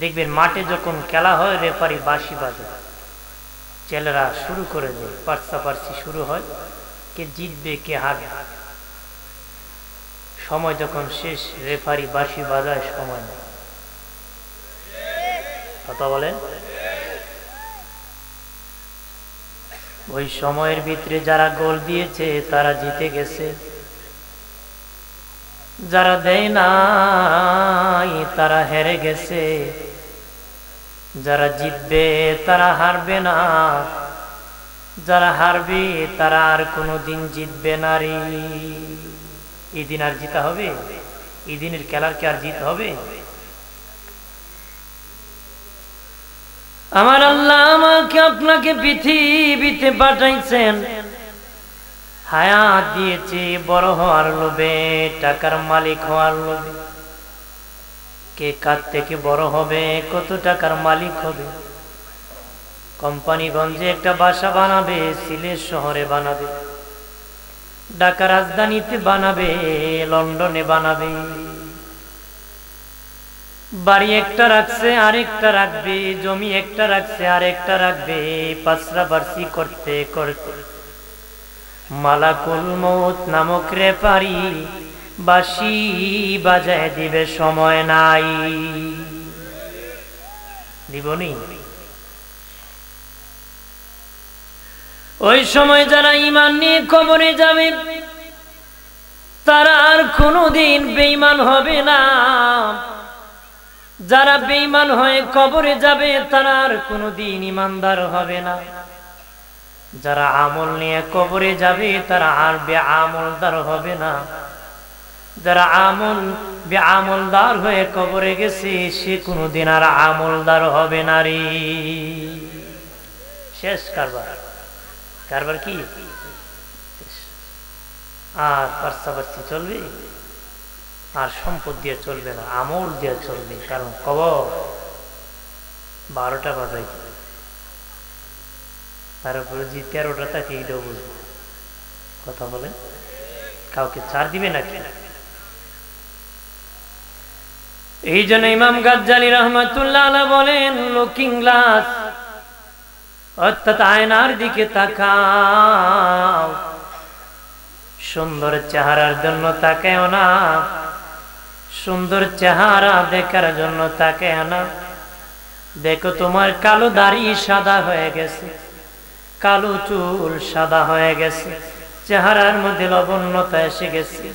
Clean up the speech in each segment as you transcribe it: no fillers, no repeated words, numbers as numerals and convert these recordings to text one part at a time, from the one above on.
দেখবেন মাঠে যখন খেলা হয় রেফারি বাঁশি বাজে, ছেলেরা শুরু করে দেয়, পার্সাপার্সি শুরু হয়, কে জিতবে কে হারবে। সময় যখন শেষ রেফারি বাঁশি বাজায়, সময় নেই। কথা বলেন? ওই সময়ের ভিতরে যারা গোল দিয়েছে তারা জিতে গেছে, যারা দেয় নাই তারা হেরে গেছে। যারা জিতবে তারা হারবে না, যারা হারবে তারা আর কোনোদিন জিতবে না রে। এই দিন আর জিতা হবে? এই দিনের খেলার কি আর জিত হবে? আমার আল্লাহ আমাকে আপনাকে পৃথিবীতে পাঠাইছেন, হায়াত দিয়েছে বড় হওয়ার লোভে, টাকার মালিক হওয়ার লোভে। কে কার থেকে বড় হবে, কত টাকার মালিক হবে। কোম্পানিগঞ্জে একটা বাসা বানাবে, সিলেট শহরে বানাবে, ঢাকা রাজধানীতে বানাবে, লন্ডনে বানাবে। বাড়ি একটা রাখছে আরেকটা রাখবে, জমি একটা রাখছে আরেকটা রাখবে। পাঁচরাবার্সি করতে করতে মালাকুল মউত নামক রেফারি বাঁশি বাজায় দিবে, সময় নাই। দিবনি? ওই সময় যারা ঈমান নিয়ে কবরে যাবে তারা আর কোনোদিন বেঈমান হবে না। যারা বেঈমান হয়ে কবরে যাবে তারা আর কোনোদিন ঈমানদার হবে না। যারা আমল নিয়ে কবরে যাবে তারা আর বেআমলদার হবে না। যারা বেআমলদার হয়ে কবরে গেছে সে কোনোদিন আর আমলদার হবে না রে। শেষ কারবার। কারবার কি? আর পার্সাপার্সি চলবে, আর সম্পদ দিয়ে চলবে না, আমল দিয়ে চলবে। কারণ কবর 12টা বাজাই, তার উপরে যে 13টা থাকে এইটাও বুঝবো। কথা বলে? কাউকে ছাড় দিবে নাকি? এই জন্য ইমাম গাজ্জালী রহমাতুল্লাহ আলাইহি বলেন, লুকিং গ্লাস অর্থাৎ আয়নার দিকে তাকাও, সুন্দর চেহারার জন্য তাকাও না, সুন্দর চেহারা দেখার জন্য তাকাও না। দেখো তোমার কালো দাড়ি সাদা হয়ে গেছে, কালো চুল সাদা হয়ে গেছে, চেহারার মধ্যে লবণতা এসে গেছে।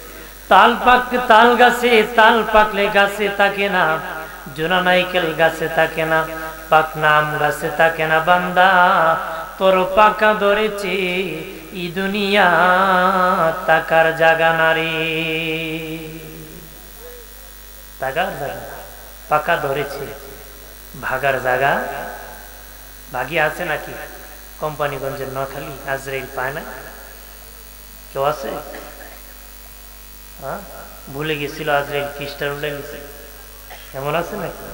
তাল গাছে তাল পাকলে গাছে থাকে না, জোড়া নাইকেল গাছে থাকে না, পাকনা আম গাছে থাকে না। বান্দা তোর পাকা ধরেছে ই দুনিয়া তাকার জাগা নারী, তাকার জাগা। পাকা ধরেছে, ভাগার জাগা ভাগি আছে নাকি? কোম্পানিগঞ্জের নোয়াখালী আজরাইল পায় না? কেউ আছে? ভুলে গেছিল আজরাইল খ্রিস্টান উল্লে গেছে, এমন আছে নাকি?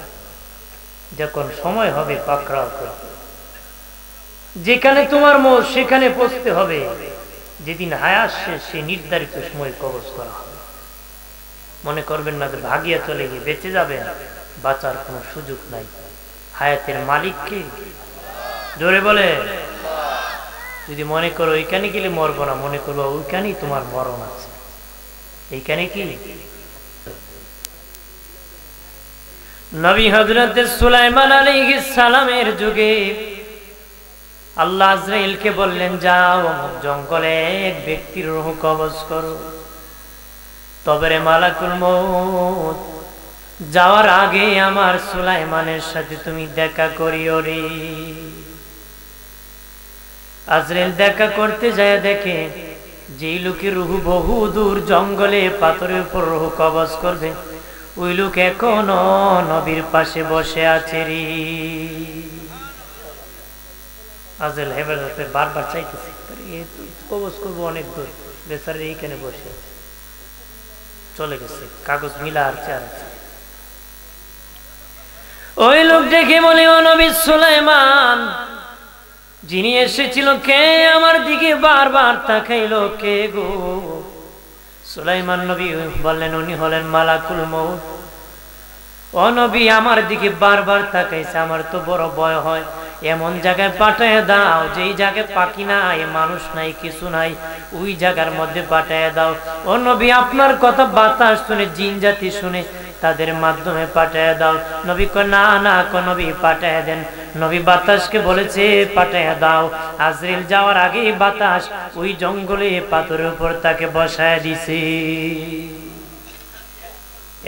যখন সময় হবে পাকড়াও করবে। যেখানে তোমার মত সেখানে পৌঁছতে হবে। যেদিন হায়াত শেষ সে নির্ধারিত সময় কবজ করা হবে। মনে করবেন না ভাগিয়া চলে গিয়ে বেঁচে যাবেন, বাঁচার কোনো সুযোগ নাই। হায়াতের মালিক কে? জোরে বলে। যদি মনে করো ওইখানে গেলে মরবো না, মনে করবো ওইখানেই তোমার মরণ আছে। এইখানে কি? নবী হযরত সুলাইমান আলাইহিস সালামের যুগে আল্লাহ আজরাইলকে বললেন, যাও জঙ্গলে এক ব্যক্তির রূহ কবজ করো। তবে রে মালাকুল মউত, যাওয়ার আগে আমার সুলাইমানের সাথে তুমি দেখা করিও রে। আজরাইল দেখা করতে যায়, দেখে যেই লোকের রূহ বহু দূর জঙ্গলে পাথরের উপর রূহ কবজ করবে, ওই লোক এখনো নবীর পাশে বসে আছে রে। আজরাইল হেফাজতে বারবার চাইতেছে, কবজ করবো অনেক দূর, বেচারা এইখানে বসে চলে গেছে, কাগজ মিলা আর চেয়ার আছে। ওই লোক দেখে বলে, ও নবী সুলাইমান, যিনি এসেছিল কে? আমার দিকে বারবার তাকাইলো, কে গো? সুলাইমান নবী বললেন, উনি হলেন মালাকুল মউত। ও নবী আমার দিকে বারবার তাকাইছে, আমার তো বড় ভয় হয়, এমন জায়গায় পাঠায় দাও যেই জায়গায় পাখি নাই, মানুষ নাই, কিছু নাই, ওই জায়গার মধ্যে পাঠায় দাও। ও নবী আপনার কথা বাতাস শুনে, জিন জাতি শুনে, তাদের মাধ্যমে পাঠায় দাও। নবী কয় না না, নবী পাঠায় দেন। নবী বাতাসকে বলেছে পাঠায় দাও। আজরাইল যাওয়ার আগে বাতাস ওই জঙ্গলে পাথরের উপর তাকে বসায় দিছে।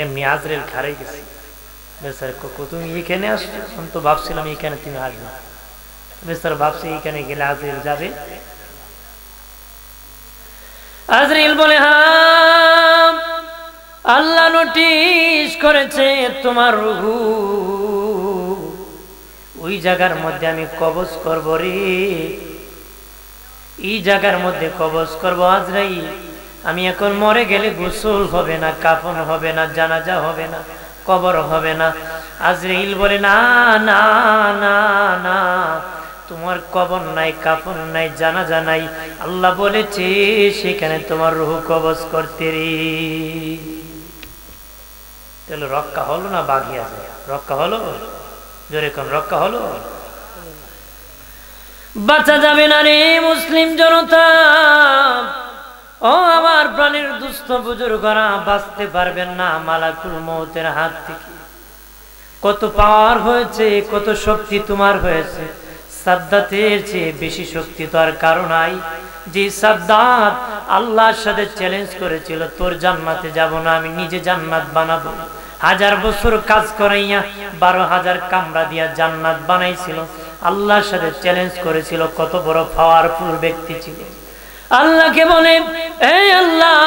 এমনি আজরাইল খারাই গেছে। বেচারা তুমি এখানে আসছো, আমি তো ভাবছিলাম এখানে তুমি আসবে। বেচারা ভাবছে এখানে গেলে আজরাইল যাবে। আজরাইল বলে হ্যাঁ, আল্লাহ নোটিশ করেছে তোমার রূহ ওই জায়গার মধ্যে আমি কবজ করব রে, এই জায়গার মধ্যে কবজ করব। আজরাইল আমি এখন মরে গেলে গোসল হবে না, কাফন হবে না, জানাজা হবে না, কবর হবে না। আজরাইল বলে না না না না, তোমার কবর নাই, কাফন নাই, জানাজা নাই, আল্লাহ বলেছে সেখানে তোমার রূহ কবজ করতে রে। তাহলে রক্ষা হলো না বাঘি আছে? রক্ষা হলো, জোরে কোন রক্ষা হলো? বাঁচা যাবে না রে মুসলিম জনতা। ও আমার প্রাণের দুস্থ বুজুর্গরা, বাঁচতে পারবেন না মালাকুল মউতের হাত থেকে। কত পাওয়ার হয়েছে, কত শক্তি তোমার হয়েছে, সাদ্দাতের চেয়ে বেশি শক্তি তো আর কারো নাই। যে সাদ্দাত আল্লাহর সাথে চ্যালেঞ্জ করেছিল, তোর জান্নাতে যাব না, আমি নিজে জান্নাত বানাবো। 1000 বছর কাজ করাইয়া 12,000 কামরা দিয়া জান্নাত বানাইছিল, আল্লাহর সাথে চ্যালেঞ্জ করেছিল। কত বড় পাওয়ারফুল ব্যক্তি ছিল। আল্লাহকে বলে এই আল্লাহ,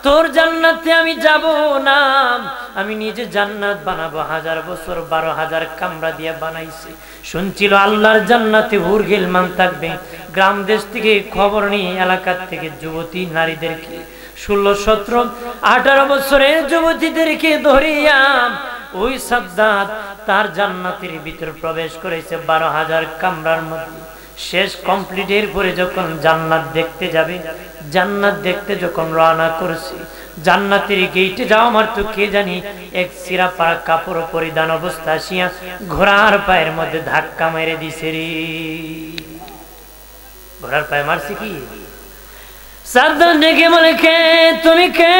তোর জান্নাতে আমি যাব না, আমি নিজে জান্নাত বানাবো। 1000 বছর 12,000 কামরা দিয়ে বানাইছি। শুনছিল আল্লাহর জান্নাতে হুর গিলমান থাকবে। গ্রাম দেশ থেকে খবর নিয়ে এলাকার থেকে যুবতী নারীদেরকে, 16, 17, 18 বছরের যুবতীদেরকে ধরিয়া ওই সাদ্দাত তার জান্নাতের ভিতর প্রবেশ করেছে 12,000 কামরার মধ্যে। শেষ কমপ্লিটের পরে যখন জান্নাত দেখতে যাবে, জান্নাত দেখতে যখন রওনা করছে, জান্নাতের গেইটে যাওয়া মাত্র কে জানি এক চিরা পাড়া কাপড় পরিধান অবস্থা আসিয়া ঘোড়ার পায়ের মধ্যে ধাক্কা মেরে দিছে রে। ঘোড়ার পায়ে মারছে কি? সাদ্দাত ডেকে বলে কে তুমি, কে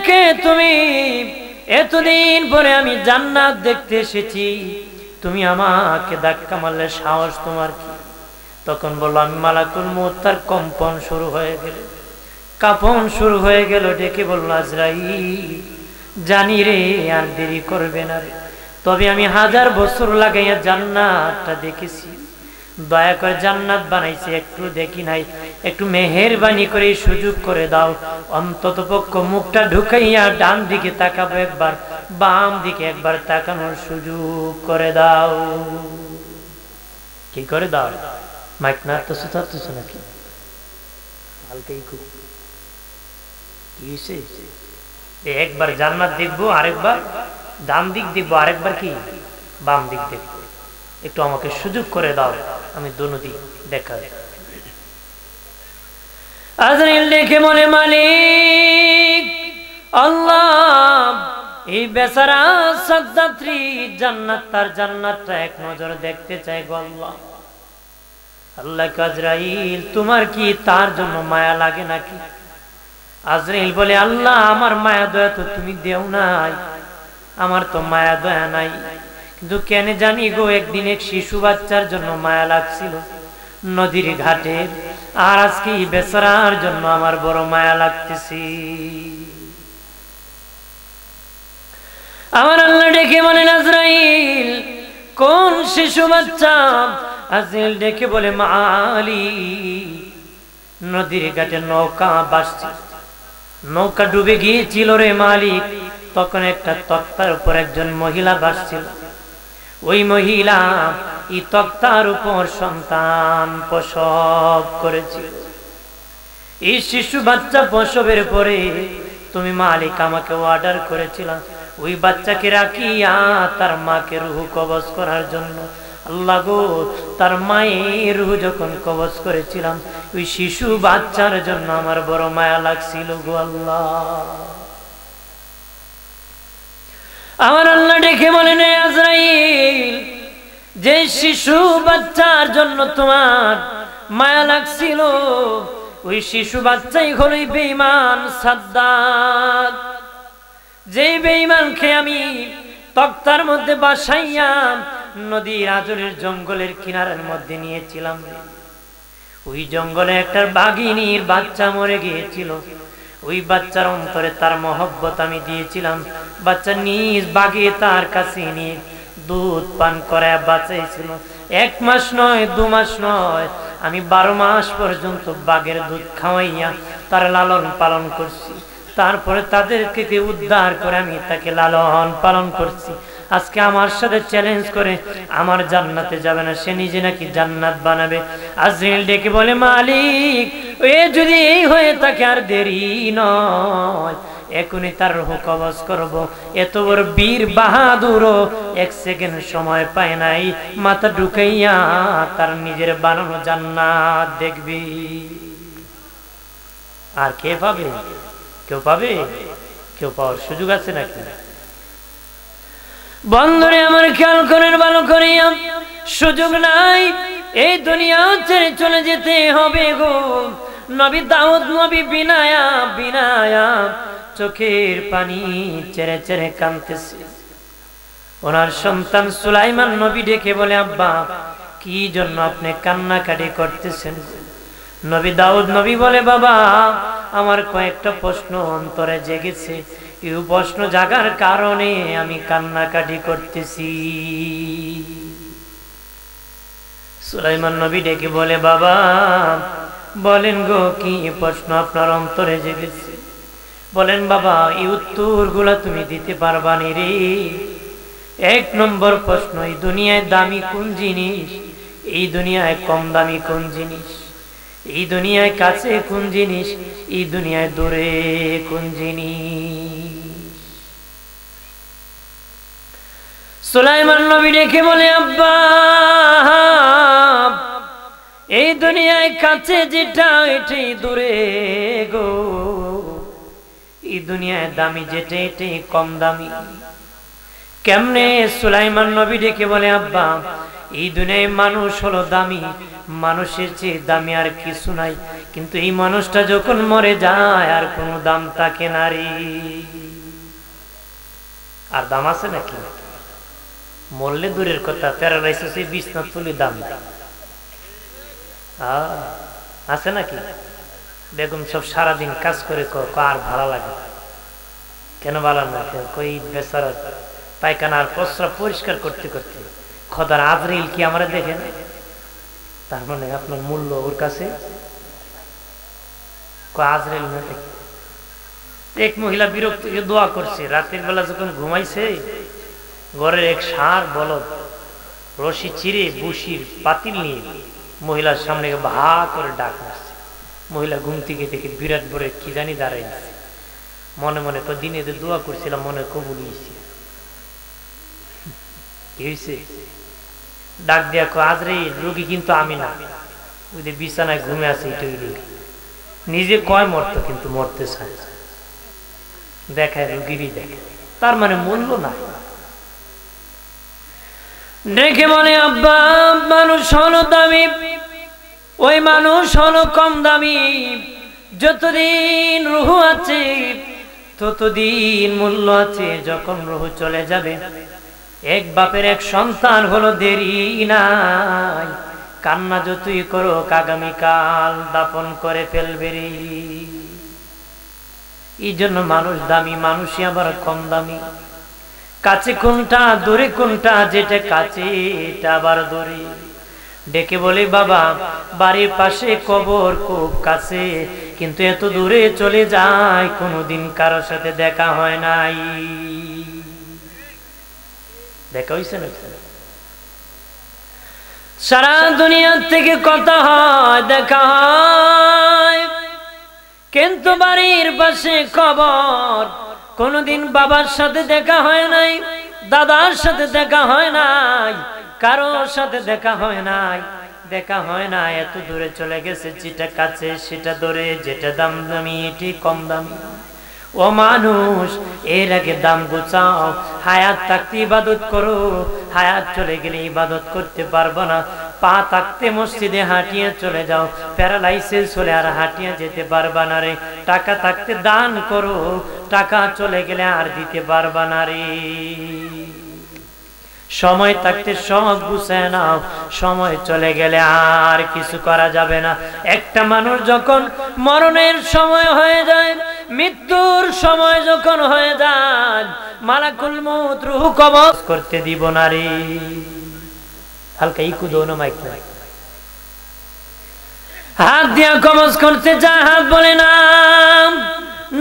কে তুমি? এতদিন পরে আমি জান্নাত দেখতে এসেছি, তুমি আমাকে ধাক্কা মারলে সাহস তোমার কি? তখন বলল আমি মালাকুল মউত। তার কম্পন শুরু হয়ে গেল, কাঁপন শুরু হয়ে গেল। ডেকে বলল আজরাইল জানি রে আর দেরি করবে না রে, তবে আমি 1000 বছর লাগাইয়া জান্নাতটা দেখেছি, দয়া করে জান্নাত বানাইছে একটু দেখি নাই, একটু মেহেরবানি করে সুযোগ করে দাও, অন্তত পক্ষ মুখটা ঢুকাইয়া ডান দিকে তাকাবো একবার, বাম দিকে একবার তাকানোর সুযোগ করে দাও। কি করে দাও? মাইক না তো সুতাচ্ছ নাকি? হালকাই খুব কি হয়েছে? একবার জান্নাত দেখবো, আরেকবার ডান দিক দেখবো, আরেকবার কি বাম দিক দেখবো, একটু আমাকে সুযোগ করে দাও, আমি দোনো দিক দেখা। আজরাইল দেখে মনে মালিক আল্লাহ, এই বেচারা সাদ্দাত্রী জান্নাত, তার জান্নাতটা এক নজর দেখতে চাই গো আল্লাহ। আল্লাহ আজরাইল তোমার কি তার জন্য মায়া লাগে নাকি? আজরাইল বলে আল্লাহ আমার মায়া দয়া তো তুমি দেও নাই, আমার তো মায়া দয়া নাই, কিন্তু কেন জানি গো একদিন এক শিশু বাচ্চার জন্য মায়া লাগছিল নদীর ঘাটে, আর আজকে এই বেচারার জন্য আমার বড় মায়া লাগতেছি। আমার আল্লাহ ডেকে বলেন আজরাইল কোন শিশু বাচ্চা? আজরাইল ডেকে বলে মালিক নদীর ঘাটে নৌকা ভাসছিল, নৌকা ডুবে গিয়েছিল রে মালিক। তখন একটা তক্তার উপর একজন মহিলা ভাসছিল, ওই মহিলা এই তক্তার উপর সন্তান প্রসব করেছিল। এই শিশু বাচ্চা প্রসবের পরে তুমি মালিক আমাকে অর্ডার করেছিলাম ওই বাচ্চাকে রাখিয়া তার মাকে রূহ কবজ করার জন্য। আল্লাহ গো, তার মায়ের রূহ যখন কবজ করেছিলাম ওই শিশু বাচ্চার জন্য আমার বড় মায়া লাগছিল গো আল্লাহ। আমার আল্লাহ ডেকে বলেন, এ আজরাইল, যে শিশু বাচ্চার জন্য তোমার মায়া লাগছিল, ওই শিশু বাচ্চাই হলো বেঈমান সাদ্দাত। যেই বেঈমানকে আমি তক্তার মধ্যে বাসাইয়া নদীর আজরের জঙ্গলের কিনারের মধ্যে নিয়েছিলাম, ওই জঙ্গলে একটা বাঘিনীর বাচ্চা মরে গিয়েছিল। ওই বাচ্চার অন্তরে তার মহব্বত আমি দিয়েছিলাম। বাচ্চা নিজ বাগে তার কাছে নিয়ে দুধ পান করে বাঁচাইছিল। 1 মাস নয়, 2 মাস নয়, আমি 12 মাস পর্যন্ত বাঘের দুধ খাওয়াইয়া তার লালন পালন করছি। তারপরে তাদেরকে উদ্ধার করে আমি তাকে লালন পালন করছি। আজকে আমার সাথে চ্যালেঞ্জ করে আমার জান্নাতে যাবে না, সে নিজে নাকি জান্নাত বানাবে। আজরাইল ডেকে বলে, মালিক, এ যদি এই হয়ে থাকে আর দেরি নয়, এখনই তার রূহ কবজ করব। এত বড় বীর বাহাদুরও 1 সেকেন্ড সময় পায় নাই, মাথা ঢুকাইয়া তার নিজের বানানো জান্নাত দেখবি। আর কে পাবে? কেউ পাবে? কেউ পাওয়ার সুযোগ আছে নাকি? বন্ধুরে আমার খেয়াল করেন ভালো করিয়া, সুযোগ নাই। এই দুনিয়া ছেড়ে চলে যেতে হবে গো। নবী দাউদ নবী বিনায়া বিনায়া চোখের পানি ছেড়ে ছেড়ে কাঁদতেছে। ওনার সন্তান সুলাইমান নবী ডেকে বলে, আব্বা, কি জন্য আপনি কান্নাকাটি করতেছেন? নবী দাউদ নবী বলে, বাবা, আমার কয়েকটা প্রশ্ন অন্তরে জেগেছে, এই প্রশ্ন জাগার কারণে আমি কান্নাকাটি করতেছি। সুলাইমান নবী ডেকে বলে, বাবা বলেন গো, কি প্রশ্ন আপনার অন্তরে জেগেছে? বলেন বাবা, এই উত্তরগুলা তুমি দিতে পারবা নি রে। 1 নম্বর প্রশ্ন, এই দুনিয়ায় দামি কোন জিনিস? এই দুনিয়ায় কম দামি কোন জিনিস? এই দুনিয়ায় কাছে কোন জিনিস? এই দুনিয়ায় দূরে কোন জিনিস? সুলাইমান নবী ডেকে বলে, আব্বা, এই দুনিয়ায় কাছে যেটা এটাই দূরে গো। এই দুনিয়ায় দামি যেটা এটাই কম দামি। কেমনে? সুলাইমান নবী ডেকে বলে, আব্বা, এই দুনিয়ায় মানুষ হলো দামি, মানুষের চেয়ে দামি আর কিছু নাই। কিন্তু এই মানুষটা যখন মরে যায় আর কোনো দাম থাকে না রে। আর দাম আছে নাকি? মরলে দূরের কথা, প্যারালাইসিসে বিছনা তুলে দাম আছে নাকি? বেগম সব সারাদিন কাজ করে, আর ভালো লাগে কেন? ভালো না কই বেচারা পায়খানা আর প্রস্রাব পরিষ্কার করতে করতে খোদার আজরাইল কি আমরা দেখেন? তার মানে আপনার মূল্য ওর কাছে আজরাইল না দেখে। এক মহিলা বিরক্ত দোয়া করছে, রাতের বেলা যখন ঘুমাইছে, ঘরের এক ষাঁড় বলদ রশি চিরে বুসির পাতিল নিয়ে মহিলার সামনে ভা করে ডাক আসছে। মহিলা ঘুম থেকে দেখে বিরাট বড় কি জানি দাঁড়াইছে। মনে মনে তো দিনে দোয়া করছিলাম, মনে কবুল হয়েছে। কি হয়েছে? ডাক দিয়া আজরাইল, রোগী কিন্তু আমি না, ওই যে বিছানায় ঘুমে আছে এটাই রোগী। নিজে কয় মরতো, কিন্তু মরতে চায়, দেখায় রোগীরই দেখে, তার মানে মূল্য না। দেখে বলে, আব্বা, মানুষ হলো দামি, ওই মানুষ হলো কম দামি। যতদিন রূহ আছে ততদিন মূল্য আছে। যখন রূহ চলে যাবে, এক বাপের 1 সন্তান হলো দেরি নাই। কান্না যতই করো, আগামীকাল দাপন করে ফেলবে রে। এই জন্য মানুষ দামি, মানুষই আবার কম দামি। কাছে কোনটা, দূরে কোনটা? যেটা কাছে এটা আবার দূরে। ডেকে বলে, বাবা, বাড়ির পাশে কবর খুব কাছে, কিন্তু এত দূরে চলে যায়, কোনোদিন কারোর সাথে দেখা হয় নাই। দেখা হয়েছে না? সারা দুনিয়া থেকে কথা হয়, দেখা হয়, কিন্তু বাড়ির পাশে কবর। কোনদিন বাবার সাথে দেখা হয় নাই, দাদার সাথে দেখা হয় নাই, কারোর সাথে দেখা হয় নাই। দেখা হয় না, এত দূরে চলে গেছে। যেটা কাছে সেটা দূরে, যেটা দাম দামি এটি কম দামি। ও মানুষ, এর আগে দাম গুছাও, হায়াত থাকতে ইবাদত করো, হায়াত চলে গেলে ইবাদত করতে পারবো না। পা থাকতে মসজিদে হাঁটিয়ে চলে যাও, প্যারালাইসিস হলে আর হাঁটিয়ে যেতে পারবা না রে। টাকা থাকতে দান করো, টাকা চলে গেলে আর দিতে পারবা না রে। সময় থাকতে সব গুছায় নাও, সময় চলে গেলে আর কিছু করা যাবে না। একটা মানুষ যখন মরণের সময় হয়ে যায়, মৃত্যুর সময় যখন হয়ে যায়, মালাকুল মউত রূহ কবজ করতে দিব না রে। হালকা ইকু দোনো মাইক নাই, হাত দিয়া কবজ করতে যায়, হাত বলে না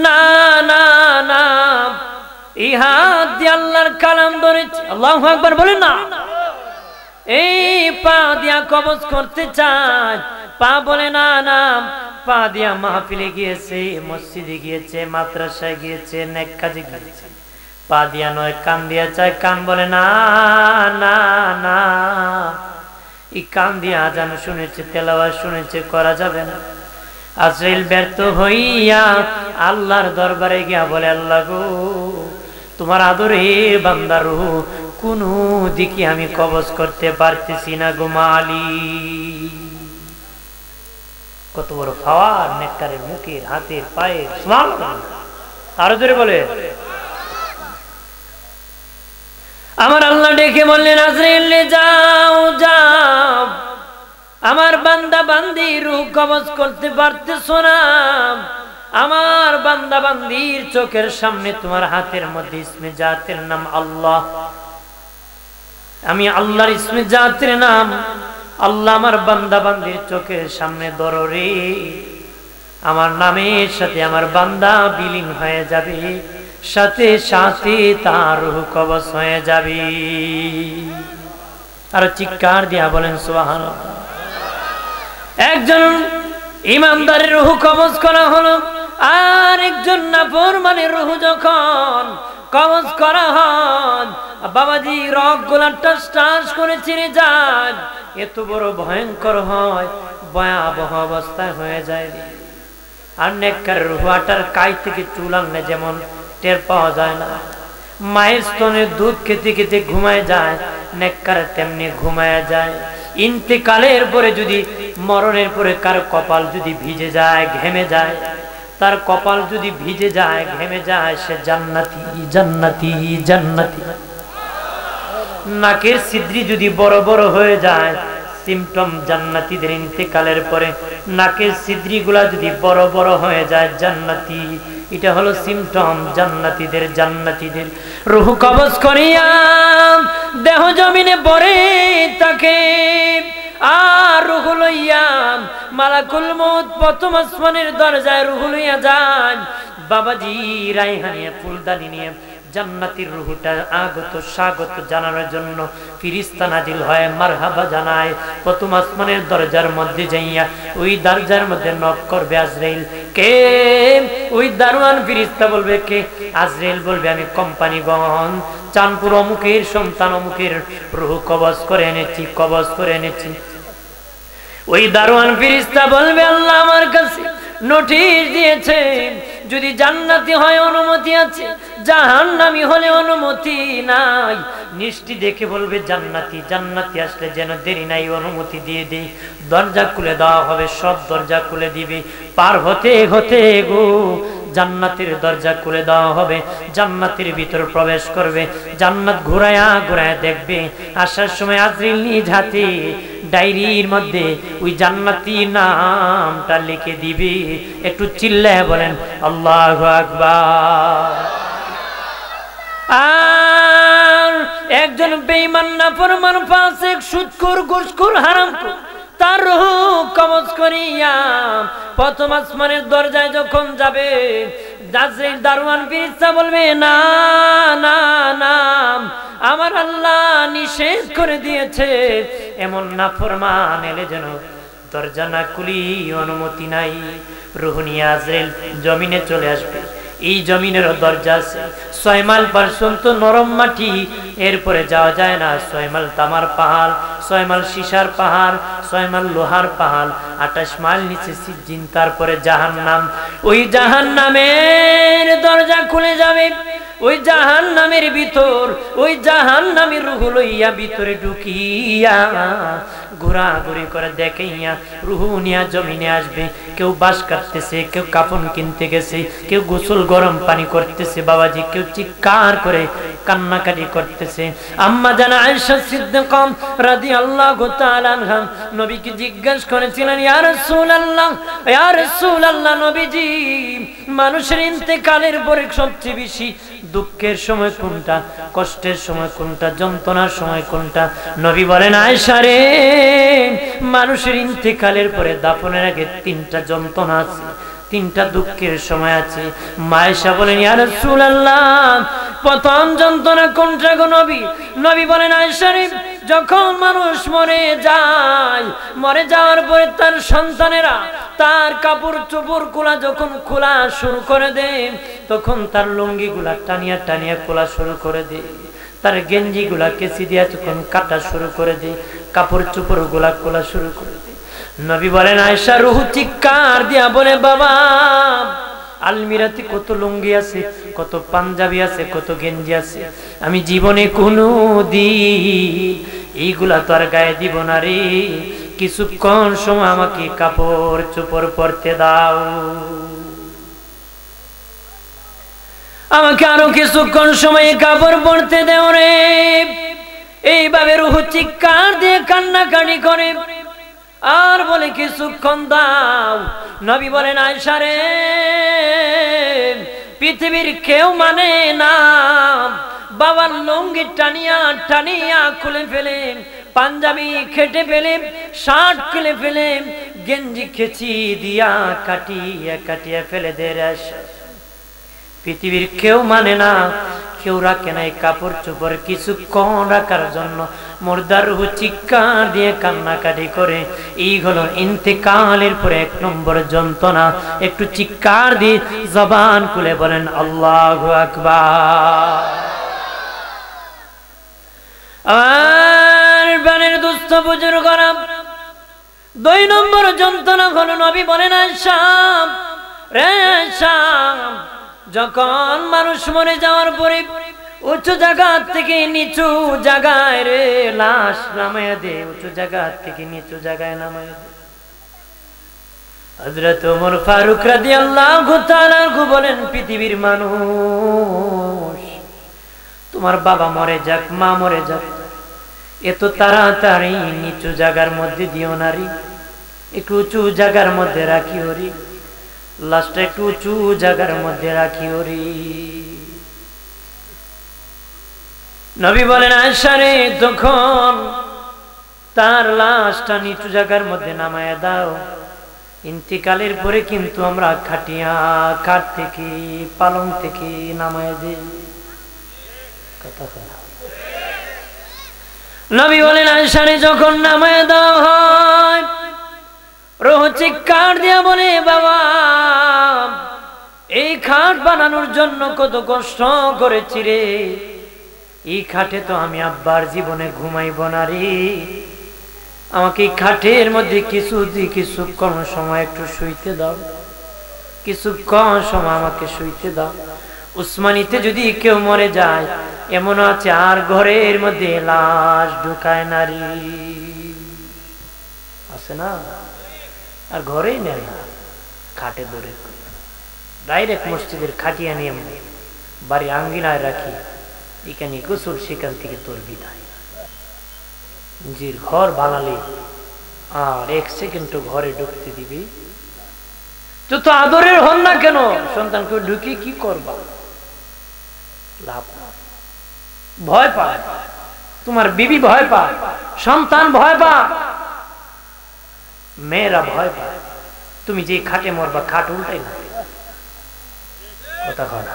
না না না, এই হাত দিয়ে আল্লাহর কালাম ধরেছে, আল্লাহু আকবার বলেন না। এই পা দিয়া কবজ করতে চায়, পা বলে না না, পা দিয়া মাহফিলে গিয়েছে, মসজিদে গিয়েছে, মাদ্রাসায় গিয়েছে, নেক কাজে গিয়েছে, পা দিয়া নয় কান দিয়া চায়, কান বলে না না না, এই কান দিয়া আজান শুনেছে, তেলাওয়াত শুনেছে, করা যাবে না। আজরাইল ব্যর্থ হইয়া আল্লাহর দরবারে গিয়া বলে, আল্লাহ গো, তোমার আদরে বান্দার রূহ কোন দিকে আমি কবজ করতে পারতেছি না গো মালিক। কত বড় পাওয়ার নেককারের মুখের, হাতের, পায়ের। সুবহানাল্লাহ, আরো জোরে বলে। আমার আল্লাহ ডেকে বললেন, আজরাইল যাও যাও, আমার বান্দা বান্দি রূহ কবজ করতে পারতেছো না, আমার বান্দা বান্দির চোখের সামনে তোমার হাতের মধ্যে ইসমে জাতের নাম আল্লাহ, আমি আল্লাহর ইসমে জাতের নাম আল্লাহ আমার বান্দা বান্দির চোখের সামনে ধরো রে। আমার নামের সাথে আমার বান্দা বিলীন হয়ে যাবে, সাথে সাথে তার রূহ কবজ হয়ে যাবে। আর চিৎকার দিয়া বলেন সুবহানাল্লাহ। একজন ইমানদারের রূহ কবজ করা হলো, আর একজন নাফরমানের রূহ যখন কবজ করা হয়, বাবাজি রগগুলা টাস টাস করে ছিঁড়ে যায়, এত বড় ভয়ঙ্কর হয়, ভয়াবহ অবস্থায় হয়ে যায়। আর নেককারের রূহ আটার কাই থেকে চুল আনলে যেমন টের পাওয়া যায় না, মায়ের স্তনের দুধ খেতে খেতে ঘুমায় যায়, নেককার তেমনি ঘুমায় যায়। ইন্তেকালের পরে যদি, মরণের পরে কার কপাল যদি ভিজে যায়, ঘেমে যায়, তার কপাল যদি ভিজে যায়, ঘেমে যায়, সে জান্নাতি জান্নাতি জান্নাতি। নাকের ছিদ্রি যদি বড় বড় হয়ে যায়, সিমটম জান্নাতীদের ইন্তেকালের পরে নাকের ছিদ্রিগুলা যদি বড় বড় হয়ে যায়, জান্নাতি। এটা হলো সিমটম জান্নাতীদের। জান্নাতীদের রূহ কবজ করিয়া দেহ জমিনে পড়ে থাকে, আর রূহ লইয়া মালাকুল মউত প্রথম আসমানের দরজায় রূহ লইয়া যান। বাবাজি রায়হানিয়া ফুলদানি নিয়ে জান্নাতীর রূহটা আগত স্বাগত জানানোর জন্য ফেরেশতা নাজিল হয়, মারহাবা জানায়। প্রথম আসমানের দরজার মধ্যে যাইয়া ওই দরজার মধ্যে নক করবে আজরাইল। কে? ওই দারোয়ান ফেরেশতা বলবে কে? আজরাইল বলবে আমি কোম্পানিগঞ্জ চাঁদপুর অমুকের সন্তান অমুকের রূহ কবজ করে এনেছি, কবজ করে এনেছি। ওই দারোয়ান ফেরেশতা বলবে আল্লাহ আমার কাছে নোটিশ দিয়েছে, যদি জান্নাতি হয় অনুমতি আছে, জাহান্নামী হলে অনুমতি নাই। নিষ্টি দেখে বলবে জান্নাতি, জান্নাতি আসলে যেন দেরি নাই, অনুমতি দিয়ে দেই। দরজা খুলে দেওয়া হবে, সব দরজা খুলে দিবে। পার হতে হতে গো জান্নাতের দরজা খুলে দেওয়া হবে, জান্নাতের ভিতর প্রবেশ করবে, জান্নাত ঘুরায়া ঘুরায়া দেখবে। আসার সময় আজরাইল নিজ হাতে ডায়েরির মধ্যে ওই জান্নাতি নামটা লিখে দিবে। একটু চিল্লায় বলেন আল্লাহু আকবার। আর একজন বেঈমান নাফরমান ফাসিক সুদখোর ঘুষখোর হারামখোর তার রূহ কবজ করিয়া প্রথম আসমানের দরজায় যখন যাবে, দারোয়ান ফেরেশতা বলবে না না না, আমার আল্লাহ নিষেধ করে দিয়েছে, এমন নাফরমান এলে যেন দরজা না খুলি, অনুমতি নাই। রূহ নিয়ে আজরাইল জমিনে চলে আসবে। এই জমিনের দরজা আছে 6 মাইল পর্যন্ত নরম মাটি, এরপরে যাওয়া যায় না। 6 মাইল তামার পাহাড়, 6 মাইল সীসার পাহাড়, 6 মাইল লোহার পাহাড়, 28 মাইল নিচে সিজ্জিন, তারপরে জাহান্নাম। ওই জাহান্নামের দরজা খুলে যাবে, ওই জাহান্নামের ভিতর ওই জাহান্নামের রূহ লইয়া ভিতরে ঢুকিয়া ঘোরাঘুরি করে দেখাইয়া রূহ নিয়া জমিনে আসবে। কেউ বাঁশ কাটতেছে, কেউ কাফন কিনতে গেছে, কেউ গোসল গরম পানি করতেছে বাবাজি, কেউ চিৎকার করে কান্নাকাটি করতেছে। আম্মা জানা আয়েশা সিদ্দিকা রাদিয়াল্লাহু তাআলা আনহা নবীকে জিজ্ঞাসা করেছিলেন, ইয়া রাসূলুল্লাহ, ইয়া রাসূলুল্লাহ, নবীজি মানুষের ইন্তেকালের পরে সবচেয়ে বেশি দুঃখের সময় কোনটা, কষ্টের সময় কোনটা, যন্ত্রণার সময় কোনটা? নবী বলেন, আয়েশা রে, মানুষের ইন্তেকালের পরে দাফনের আগে 3টা যন্ত্রণা আছে, 3টা দুঃখের সময় আছে। আয়েশা বলেন, ইয়া রাসূলুল্লাহ, প্রথম যন্ত্রণা কোনটা গো নবী? নবী বলেন, আয়েশা রে, যখন মানুষ মরে যায়, মরে যাওয়ার পরে তার সন্তানেরা তার কাপড় চোপড় গুলা যখন খোলা শুরু করে দেয়, তখন তার লুঙ্গি গুলা টানিয়া টানিয়া খোলা শুরু করে দেয়, তার গেঞ্জি গুলা কেচি দিয়া যখন কাটা শুরু করে দেয়, কাপড় চোপড় গুলা খোলা শুরু করে দেয়। নবী বলেন, আয়েশা রূহ চিৎকার দিয়া বলে, বাবা আলমিরাতে কত লুঙ্গি আছে, কত পাঞ্জাবি আছে, কত গেঞ্জি আছে, আমি জীবনে কোনো দিন এইগুলা তো আর গায়ে দিব না রে, কিছুক্ষণ সময় আমাকে কাপড় চোপড় পরতে দাও, আমাকে আরো কিছুক্ষণ সময় কাপড় পরতে দেও রে। এইভাবে রূহ চিৎকার দিয়ে কান্নাকাটি করে আর বলে, কিছুক্ষণ দাও। নবী বলেন, আয়েশা রে, পৃথিবীর কেউ মানে না বাবার লুঙ্গি টানিয়া টানিয়া খুলে ফেলে, পাঞ্জাবি খেটে ফেলে, শার্ট খুলে ফেলে, গেঞ্জি খেচি দিয়া কাটিয়া কাটিয়া ফেলে দে। পৃথিবীর কেউ মানে না, কেউ রাখে না এই কাপড় চোপড় কিছুক্ষণ রাখার জন্য। মুর্দার রূহ চিৎকার দিয়ে কান্নাকাটি করে। এই হলো ইন্তেকালের পরে 1 নম্বর যন্ত্রণা। একটু চিৎকার দিয়ে জবান খুলে বলেন আল্লাহু আকবার। আর বানের দুস্থ বুজুর্গরা, 2 নম্বর যন্ত্রণা হলো, নবী বলেন, আয়েশা রে, আয়েশা, যখন মানুষ মরে যাওয়ার পরে উঁচু জায়গা থেকে নিচু জায়গায় রে লাশ নামায়া দে, উঁচু জায়গা থেকে নিচু জায়গায় নামায়া দে। হযরত ওমর ফারুক রাদিয়াল্লাহু তাআলা বলেন, পৃথিবীর মানুষ, তোমার বাবা মরে যাক, মা মরে যাক, এত তাড়াতাড়ি নিচু জায়গার মধ্যে দিও না রে, একটু উঁচু জায়গার মধ্যে রাখিও রে, লাশটা একটু উঁচু জায়গার মধ্যে রাখিও রে। নবী বলেন, আয়েশা রে, তখন তার লাশটা নিচু জায়গার মধ্যে নামায়া দাও। ইন্তিকালের পরে কিন্তু আমরা খাটিয়া খাট থেকে পালং থেকে নামায়া দিই। নবী বলেন, আয়েশা রে, যখন নামায়া দেওয়া হয়, রূহ চিৎকার দিয়া বলে, বাবা এই খাট বানানোর জন্য কত কষ্ট করেছি রে, এই খাটে তো আমি আব্বার জীবনে ঘুমাইব না রে, আমাকে এই খাটের মধ্যে কিছুক্ষণ সময় একটু শুইতে দাও, কিছুক্ষণ সময় আমাকে শুইতে দাও। উসমানীতে যদি কেউ মরে যায়, এমন আছে আর ঘরের মধ্যে লাশ ঢুকায় নারী আছে না, আর ঘরেই নেয় না, খাটে ধরে ডাইরেক্ট মসজিদের খাটিয়া নিয়ে বাড়ি আঙ্গিনায় রাখি, এখানে গোসল, সেখান থেকে তোর বিদায়। নিজের ঘর বানালে আর 1 সেকেন্ড ঘরে ঢুকতে দিবি? যত আদরের হন না কেন, সন্তানকে ঢুকে কি করবা? লাভ, ভয় পায়, তোমার বিবি ভয় পায়, সন্তান ভয় পায়, মেয়েরা ভয় পায়। তুমি যে খাটে মরবা, খাট উল্টাই না। কথা কথা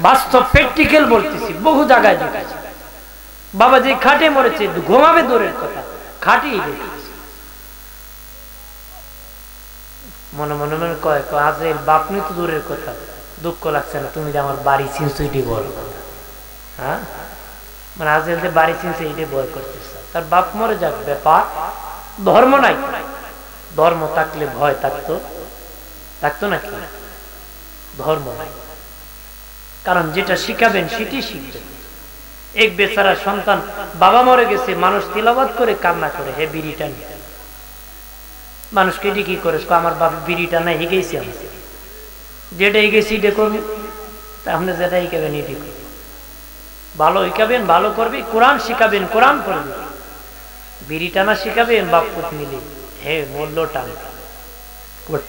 বাস্তব প্র্যাকটিক্যাল বলতেছি, বহু জায়গায় দেখেছি। বাবা যে খাটে মরেছে, ঘুমাবে দূরের কথা, খাটেই দেখেছি। মনে মনে মনে কয়, আজের বাপনি তো দূরের কথা, দুঃখ লাগছে না? তুমি যে আমার বাড়ি চিনছো এটাই বড় কথা। হ্যাঁ, মানে আজকাল যে বাড়ি চিনছে এটাই বড় করতেছে। তার বাপ মরে যাক, ব্যাপার। ধর্ম নাই, ধর্ম থাকলে ভয় থাকতো নাকি? ধর্ম নাই, কারণ যেটা শিখাবেন সেটাই শিখবে। এক বেচারা সন্তান, বাবা মরে গেছে, মানুষ তিলাওয়াত করে কান্না করে, হে বিড়িটা নিয়ে। মানুষকে এটি কি করে, আমার বাবা বিড়িটা নাই, হিগেছি আমি, যেটা হিগেছি এটা করবি, তাহলে যেটা হিকাবেন এটি করবি। ভালো হিকাবেন, ভালো করবি, কোরআন শিখাবেন, কোরআন করবি। বিড়ি টানা শিখাবেন বাপুত মিলে, হে মূল্য টান।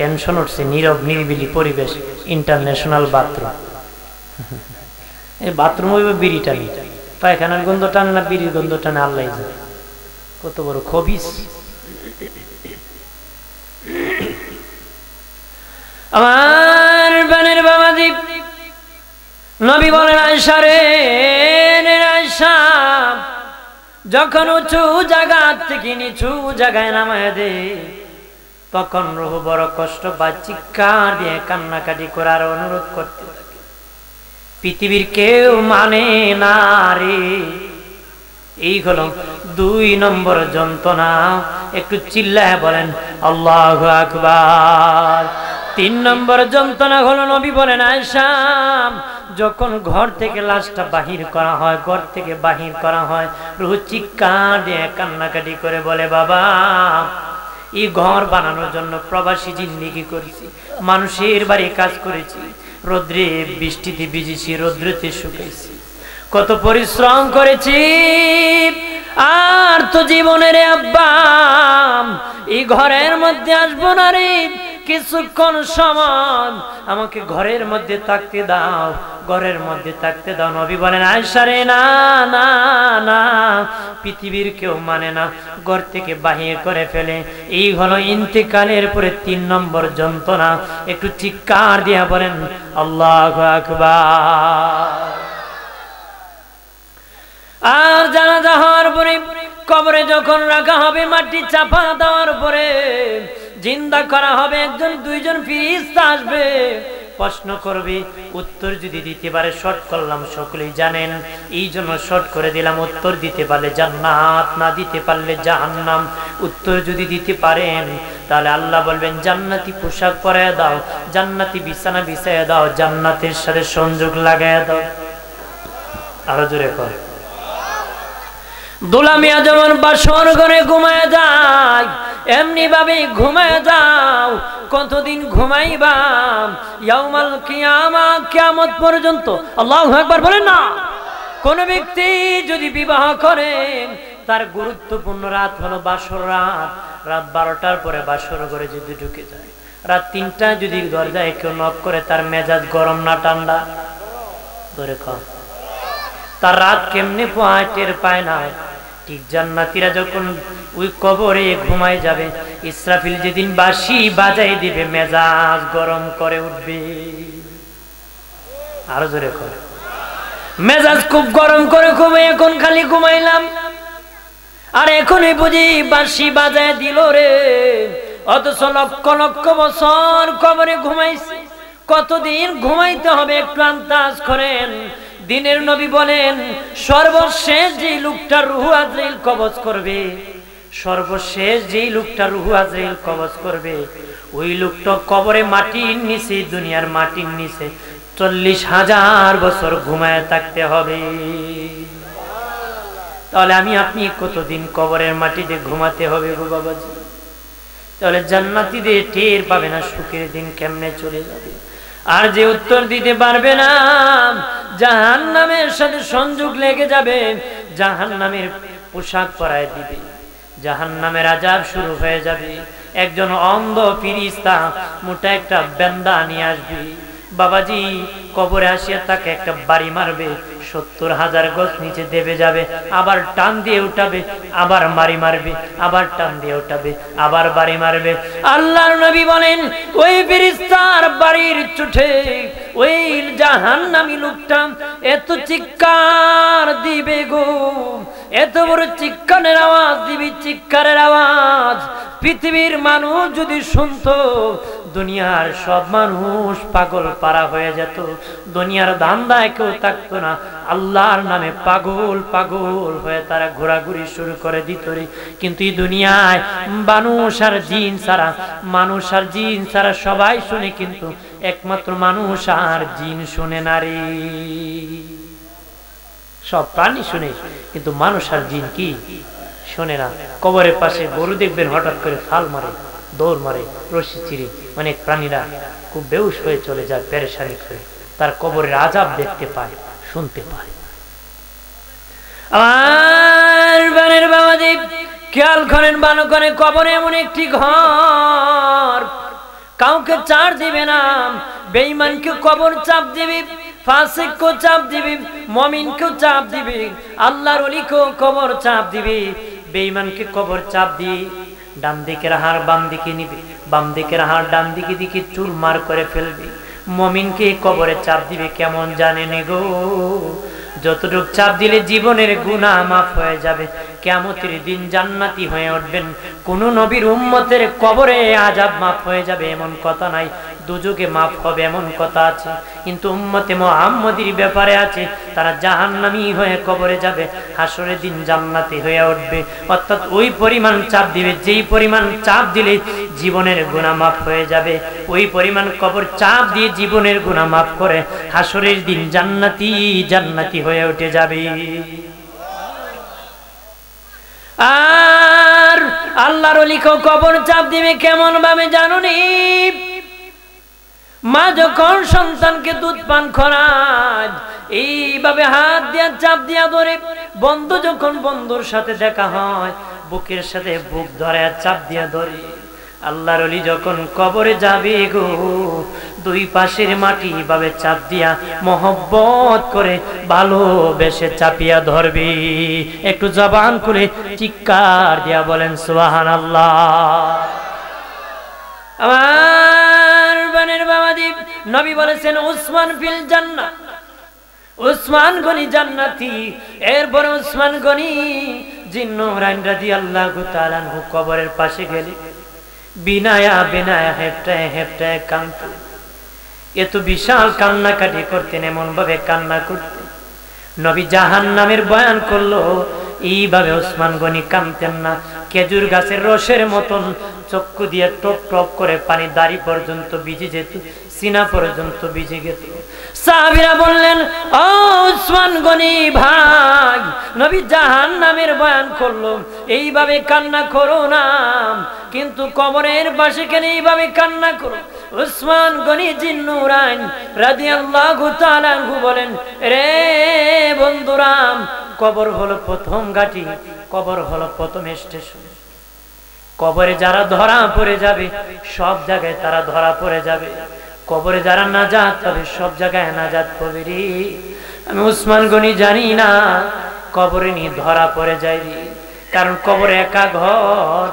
টেনশন উঠছে, নীরব নিরিবিলি পরিবেশ, ইন্টারন্যাশনাল বাথরুম। এই বাথরুম হইবে বিড়ি টানি, পায়খানার গন্ধ টানে না বিড়ির গন্ধ টানে, আল্লাহ জানে। কত বড় খবিস। আমার বানের বাবাজি, নবী বলেন আয়েশা রে, আয়েশা যখন উঁচু জায়গা থেকে নিচু জায়গায় নামায় দে, তখন রূহ বড় কষ্ট পায়, চিৎকার দিয়ে কান্নাকাটি করার অনুরোধ করতে থাকে। পৃথিবীর কেউ মানে না রে। এই হলো 2 নম্বর যন্ত্রণা। একটু চিল্লায় বলেন আল্লাহু আকবার। 3 নম্বর যন্ত্রণা হলো, নবী বলেন আয়েশা যখন ঘর থেকে লাশটা বাহির করা হয়, ঘর থেকে বাহির করা হয়, রূহ চিৎকার দিয়ে কান্নাকাটি করে বলে, বাবা এই ঘর বানানোর জন্য প্রবাসী জিন্দেগি করেছি, মানুষের বাড়ি কাজ করেছি, রৌদ্রে বৃষ্টিতে ভিজেছি, রৌদ্রতে শুকাইছি, কত পরিশ্রম করেছি, আর তো জীবনের আব্বা এই ঘরের মধ্যে আসবো না রে, কিছুক্ষণ সময় আমাকে ঘরের মধ্যে থাকতে দাও, ঘরের মধ্যে থাকতে দাও। নবী বলেন আয়েশা রে, না না না, পৃথিবীর কেউ মানে না, ঘর থেকে বাহির করে ফেলে। এই হলো ইন্তেকালের পরে 3 নম্বর যন্ত্রণা। একটু চিৎকার দিয়া বলেন আল্লাহু আকবার। আর জানাজা হওয়ার পরে কবরে যখন রাখা হবে, মাটি চাপা দেওয়ার পরে জিন্দা করা হবে, 1-2জন ফেরেশতা আসবে, প্রশ্ন করবে, উত্তর যদি দিতে পারে, শর্ট করলাম সকলেই জানেন, এই জন্য শর্ট করে দিলাম, উত্তর দিতে পারলে জান্নাত, না দিতে পারলে জাহান্নাম। উত্তর যদি দিতে পারেন তাহলে আল্লাহ বলবেন জান্নাতি পোশাক পরায় দাও, জান্নাতি বিছানা বিছায় দাও, জান্নাতের সাথে সংযোগ লাগায় দাও। আরো জোরে কর। দুলামিয়া যেমন বাসর ঘরে ঘুমায় যায়, এমনি ভাবে ঘুমায় যাও। কতদিন ঘুমাইবা? ইয়াউমাল কিয়ামা, কিয়ামত পর্যন্ত। আল্লাহু আকবার বলেন না। কোন ব্যক্তি যদি বিবাহ করে, তার গুরুত্বপূর্ণ রাত হলো বাসর রাত। রাত 12টার পরে বাসর ঘরে যদি ঢুকে যায়, রাত 3টায় যদি দরজায় কেউ নক করে, তার মেজাজ গরম না ঠান্ডা? ধরে কম। তার রাত কেমনে পোহায় টের পায় না। ঠিক জান্নাতীরা যখন ওই কবরে ঘুমায় যাবে, ইসরাফিল যেদিন বাঁশি বাজাই দিবে, মেজাজ গরম করে উঠবে। আরো জোরে করে। মেজাজ খুব গরম করে ঘুমে, এখন খালি ঘুমাইলাম, আর এখনই বুঝি বাঁশি বাজায় দিল রে, অথচ লক্ষ লক্ষ বছর কবরে ঘুমাইছে। কতদিন ঘুমাইতে হবে একটু আন্দাজ করেন। দিনের নবী বলেন, সর্বশেষ যে লোকটা রূহ আজরাইল কবজ করবে, সর্বশেষ যেই লোকটা রূহ আজরাইল কবজ করবে, ওই লোকটা কবরে মাটির নিচে, দুনিয়ার মাটির নিচে 40,000 বছর ঘুমায় থাকতে হবে। তাহলে আমি আপনি কতদিন কবরের মাটিতে ঘুমাতে হবে গো বাবাজি? তাহলে জান্নাতীদের টের পাবে না সুখের দিন কেমনে চলে যাবে। আর যে উত্তর দিতে পারবে না, জাহান্নামের সাথে সংযোগ লেগে যাবে, জাহান্নামের পোশাক পরায় দিবে, জাহান্নামের আযাব শুরু হয়ে যাবে। একজন অন্ধ ফেরেশতা মোটা একটা বেন্দা নিয়ে আসবে, বাবাজি কবরে আসিয়া তাকে একটা বাড়ি মারবে, 70,000 গজ নিচে দেবে যাবে, আবার টান দিয়ে উঠাবে, আবার বাড়ি মারবে, আবার টান দিয়ে উঠাবে, আবার বাড়ি মারবে। আল্লাহর নবী বলেন, ওই ফেরেশতার বাড়ির চোটে ওই জাহান্নামী লোকটা এত চিৎকার দিবে গো, এত বড় চিৎকারের আওয়াজ দিবে, চিৎকারের আওয়াজ পৃথিবীর মানুষ যদি শুনতো, দুনিয়ার সব মানুষ পাগল পারা হয়ে যেত, দুনিয়ার ধান্দায় কেউ থাকতো না, আল্লাহর নামে পাগল পাগল হয়ে তারা ঘোরাঘুরি শুরু করে দিত রে। কিন্তু এই দুনিয়ায় মানুষ আর জিন ছাড়া সবাই শুনে, কিন্তু একমাত্র মানুষ আর জিন শুনে না রে। সব প্রাণী শুনে, কিন্তু মানুষ আর জিন কি শোনে না। কবরের পাশে গরু দেখবেন হঠাৎ করে ফাল মারে, দৌড় মারে, রশি চিরে, অনেক প্রাণীরা খুব বেহুশ হয়ে চলে যায়, পেরেশানি করে, তার কবরের আযাব দেখতে পায়, শুনতে পায়। আমার বানের বাবাজি খেয়াল করেন ভালো করে, কবরে এমন একটি ঘর, কাউকে ছাড় দিবে না। বেঈমানকে কবর চাপ দিবে, ফাসিককে চাপ দিবে, মুমিনকে চাপ দিবে, আল্লাহর ওলিকে কবর চাপ দিবে। বেঈমানকে কবর চাপ দিয়ে ডান দিকের হাড় বাম দিকে নিবে, বাম দিকের হাড় ডান দিকে দিকে চুরমার করে ফেলবে। মুমিনকে কবরে চাপ দিবে কেমন জানেন গো? যতটুক চাপ দিলে জীবনের গুনাহ মাফ হয়ে যাবে, কিয়ামতের দিন জান্নাতি হয়ে উঠবেন। কোন নবীর উম্মতের কবরে আযাব মাফ হয়ে যাবে এমন কথা নাই, দুজকে মাফ হবে এমন কথা আছে, কিন্তু উম্মতে মুহাম্মদীর ব্যাপারে আছে, তারা জাহান্নামী হয়ে কবরে যাবে, হাসরের দিন জান্নাতি হয়ে উঠবে। অর্থাৎ ওই পরিমাণ চাপ দিবে, যেই পরিমাণ চাপ দিলে জীবনের গুনাহ মাফ হয়ে যাবে, ওই পরিমাণ কবর চাপ দিয়ে জীবনের গুনাহ মাফ করে হাসরের দিন জান্নাতি হয়ে উঠে যাবে। আর আল্লাহর ওলিকেও কবর চাপ দিবে কেমন ভাবে জানুনি? মা যখন সন্তানকে দুধ পান করায়, এইভাবে হাত দিয়া চাপ দিয়া ধরে, বন্ধু যখন বন্ধুর সাথে দেখা হয়, বুকের সাথে বুক ধরে চাপ দিয়া ধরে। আল্লাহর ওলি যখন কবরে যাবে গো, দুই পাশের মাটি ভাবে চাপ দিয়া মহব্বত করে ভালোবেসে চাপিয়া ধরবে। একটু জবান খুলে চিৎকার দিয়া বলেন সুবহানাল্লাহ। আমার বানের বাবাজি নবী বলেছেন উসমান ফিল জান্নাহ, উসমান গনি জান্নাতি। এরপর উসমান গনি জিন্নুরাইন রাদিয়াল্লাহু তাআলা আনহু কবরের পাশে গেলে বিনায়া হেফটায় কাঁদতেন। এত বিশাল কান্নাকাটি করতেন, এমন ভাবে কান্না করতেন, নবী জাহান্নামের বয়ান করলো, এইভাবে ওসমান গনি কাঁদতেন না। খেজুর গাছের রসের মতন চক্ষু দিয়ে টপ টপ করে পানি দাড়ি পর্যন্ত ভিজে যেত, সিনা পর্যন্ত ভিজে যেত। সাহাবীরা বললেন, ও ওসমান গনি ভাই, নবী জাহান্নামের বয়ান করলো, এইভাবে কান্না করো না, কিন্তু কবরের পাশে কেন এইভাবে কান্না করো? ওসমান গনি জিন্নুরাইন রাদিয়াল্লাহু তাআলা আনহু বলেন, রে বন্ধুরাম, কবর হলো প্রথম ঘাঁটি, কবর হলো প্রথম স্টেশন। কবরে যারা ধরা পড়ে যাবে সব জায়গায় তারা ধরা পড়ে যাবে, কবরে যারা নাজাত পাবে সব জায়গায় নাজাত পাবে রে। আমি ওসমান গনি জানি না কবরে নিয়ে ধরা পড়ে যাই রে, কারণ কবরে একা ঘর,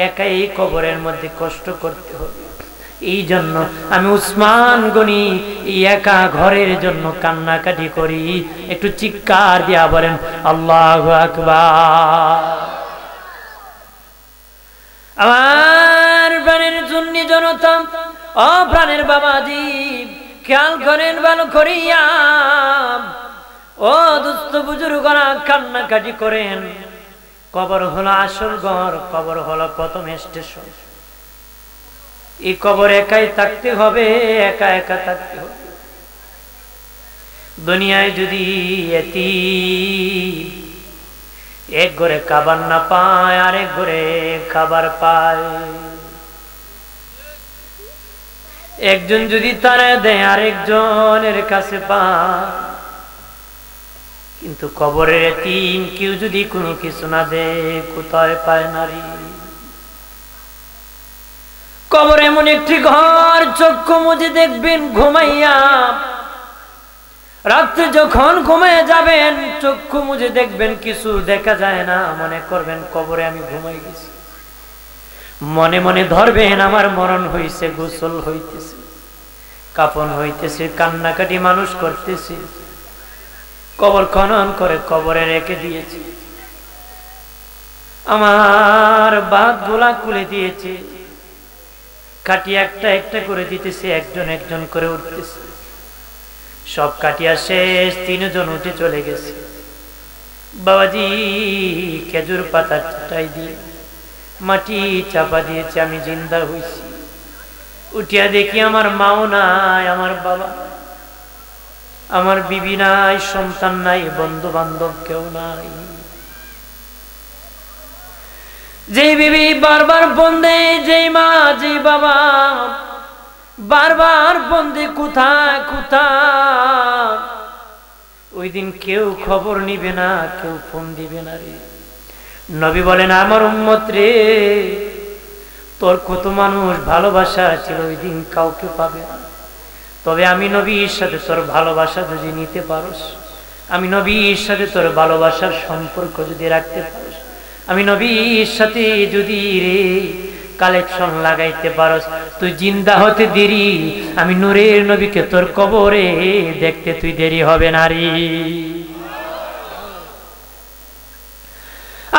একাই কবরের মধ্যে কষ্ট করতে হবে। এই জন্য আমি ওসমান গনি একা ঘরের জন্য কান্নাকাটি করি। একটু চিৎকার দিয়া বলেন আল্লাহু আকবার। আমার প্রাণের সুন্নি জনতা, ও প্রাণের বাবাজি, খেয়াল করেন ভালো করিয়া, ও দুস্থ বুজুর্গরা কান্নাকাটি করেন। কবর হলো আসল ঘর, কবর হলো প্রথম স্টেশন। এই কবর একাই থাকতে হবে, একা একা থাকতে হবে। দুনিয়ায় যদি এক ঘরে খাবার না পায়, আরেক ঘরে খাবার পায়, একজন যদি তারা দেয় আরেকজনের কাছে পায়, কিন্তু কবরের এতিম কেউ যদি কোনো কিছু না দেয়, কোথায় পায় নারী? কবর এমন একটি ঘর, চক্ষু মুজে দেখবেন ঘুমাইয়া, রাত্রে যখন ঘুমায় যাবেন চক্ষু মুজে দেখবেন কিছু দেখা যায় না, মনে করবেন কবরে আমি ঘুমাই গেছি। মনে মনে ধরবেন আমার মরণ হইছে, গোসল হইতেছে, কাফন হইতেছে, কান্নাকাটি মানুষ করতেছে, কবর খনন করে কবরে রেখে দিয়েছে, আমার বাত গোলা খুলে দিয়েছে, কাটিয়া একটা একটা করে দিতেছে, একজন একজন করে উঠতেছে। সব কাটিয়া শেষ, তিনজন উঠে চলে গেছে। বাবাজি খেজুর পাতা চাটাই দিয়ে মাটি চাপা দিয়েছে, আমি জিন্দা হইছি। উঠিয়া দেখি আমার মাও নাই, আমার বাবা, আমার বিবি নাই, সন্তান নাই, বন্ধু বান্ধব কেউ নাই। যে বিবি বারবার বন্দে, যে মা, যে বাবা বারবার বন্দে কোথায় কোথায়, ওই দিন কেউ খবর নিবে না, কেউ ফোন দিবে না রে। নবী বলেন, আমার উম্মত রে, তোর কত মানুষ ভালোবাসা ছিল, ওই দিন কাউকে পাবে না। তবে আমি নবীর সাথে তোর ভালোবাসা যদি নিতে পারোস, আমি নবীর সাথে তোর ভালোবাসার সম্পর্ক যদি রাখতে পারোস, আমি নবীর সাথে যদি রে কালেকশন লাগাইতে পারোস, তুই জিন্দা হতে দেরি, আমি নূরের নবীকে তোর কবরে দেখতে তুই দেরি হবে না রে।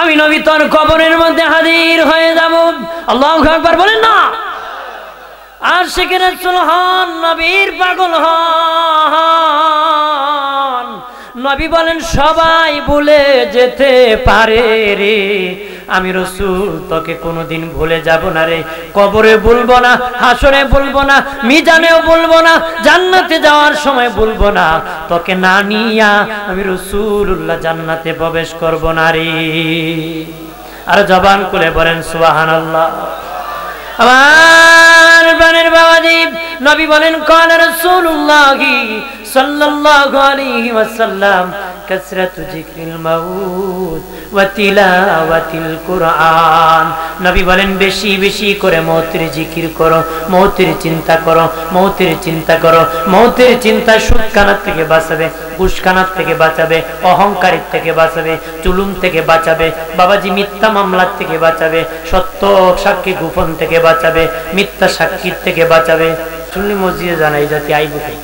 আমি নবী তোর কবরের মধ্যে হাজির হয়ে যাব। আল্লাহু আকবার বলেন না। আর সেখানে রাসূল নবীর পাগল হন। নবী বলেন, সবাই ভুলে যেতে পারে রে, আমি রাসূল তোকে কোনোদিন ভুলে যাব না রে। কবরে ভুলবো না, হাসরে ভুলবো না, মিজানেও ভুলবো না, জান্নাতে যাওয়ার সময় ভুলবো না। তোকে না নিয়া আমি রাসূলুল্লাহ জান্নাতে প্রবেশ করব না রে। আর জবান খুলে বলেন সুবহানাল্লাহ। আমার বানের বাবাজি, নবী বলেন, কালা রাসূলুল্লাহি সাল্লাল্লাহু আলাইহি ওয়াসাল্লাম কাসরাতু যিকরিল মাউত ওয়া তিলাওয়াতিল কুরআন। নবী বলেন, বেশি বেশি করে মওতের জিকির করো, মওতের চিন্তা করো, মওতের চিন্তা করো। মওতের চিন্তা সুদখানার থেকে বাঁচাবে, ঘুষখানার থেকে বাঁচাবে, অহংকারের থেকে বাঁচাবে, চুলুম থেকে বাঁচাবে, বাবাজি মিথ্যা মামলার থেকে বাঁচাবে, সত্য সাক্ষী গোপন থেকে বাঁচাবে, মিথ্যা সাক্ষীর থেকে বাঁচাবে। শুনলি মসজিদে জানাই জাতি আইবু খাই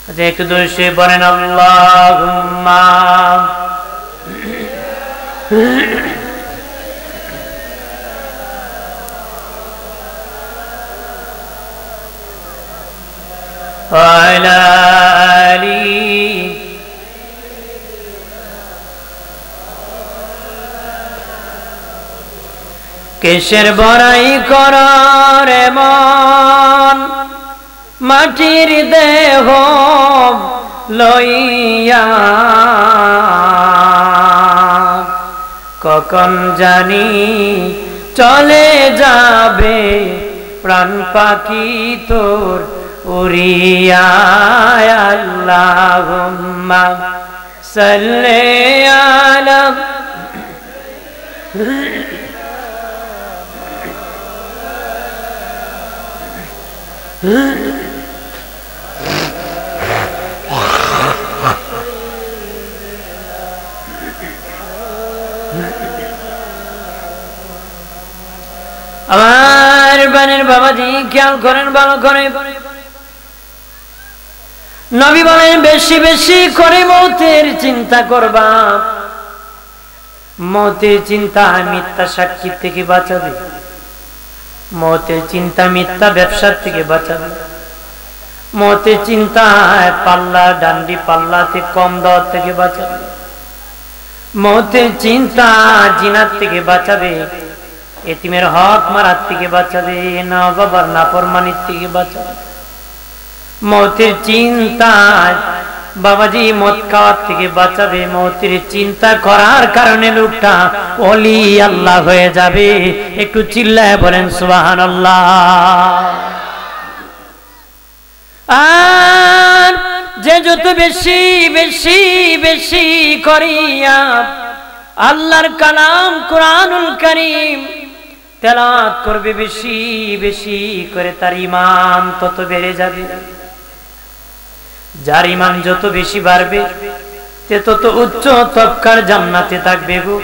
আচ্ছা, একটু দোষে বলেন আল্লাহুম্মা ওয়ালা আলি কিসের বড়াই করার মন, মাটির দেহ লইয়া কখন জানি চলে যাবে প্রাণ পাখি তোর উড়িয়া। আল্লাহুম্মা সাল্লি আলা আমার বানের বাবাজি খেয়াল করেন ভালো করে। নবী বলেন, বেশি বেশি করে মওতের চিন্তা করবা। মওতের চিন্তা মিথ্যা সাক্ষী থেকে বাঁচাবে, মওতের চিন্তা মিথ্যা ব্যবসার থেকে বাঁচাবে, মওতের চিন্তা পাল্লা ডান্ডি পাল্লাতে কম দেওয়ার থেকে বাঁচাবে, মওতের চিন্তা জিনার থেকে বাঁচাবে, এতিমের হক মারার থেকে বাঁচাবে, না বাবার নাফরমানির থেকে বাঁচাবে। মওতের চিন্তা বাবাজি মদ খাওয়ার থেকে বাঁচাবে। মওতের চিন্তা করার কারণে লোকটা ওলি আল্লাহ হয়ে যাবে। একটু চিল্লায় বলেন সুবহানাল্লাহ। আর যে যত বেশি বেশি বেশি করিয়া আল্লাহর কালাম কুরআনুল কারীম তেলাওয়াত করবে, বেশি বেশি করে তার ঈমান তত বেড়ে যাবে। যার ঈমান যত বেশি বাড়বে সে তত উচ্চ তবকার জান্নাতে থাকবে গো।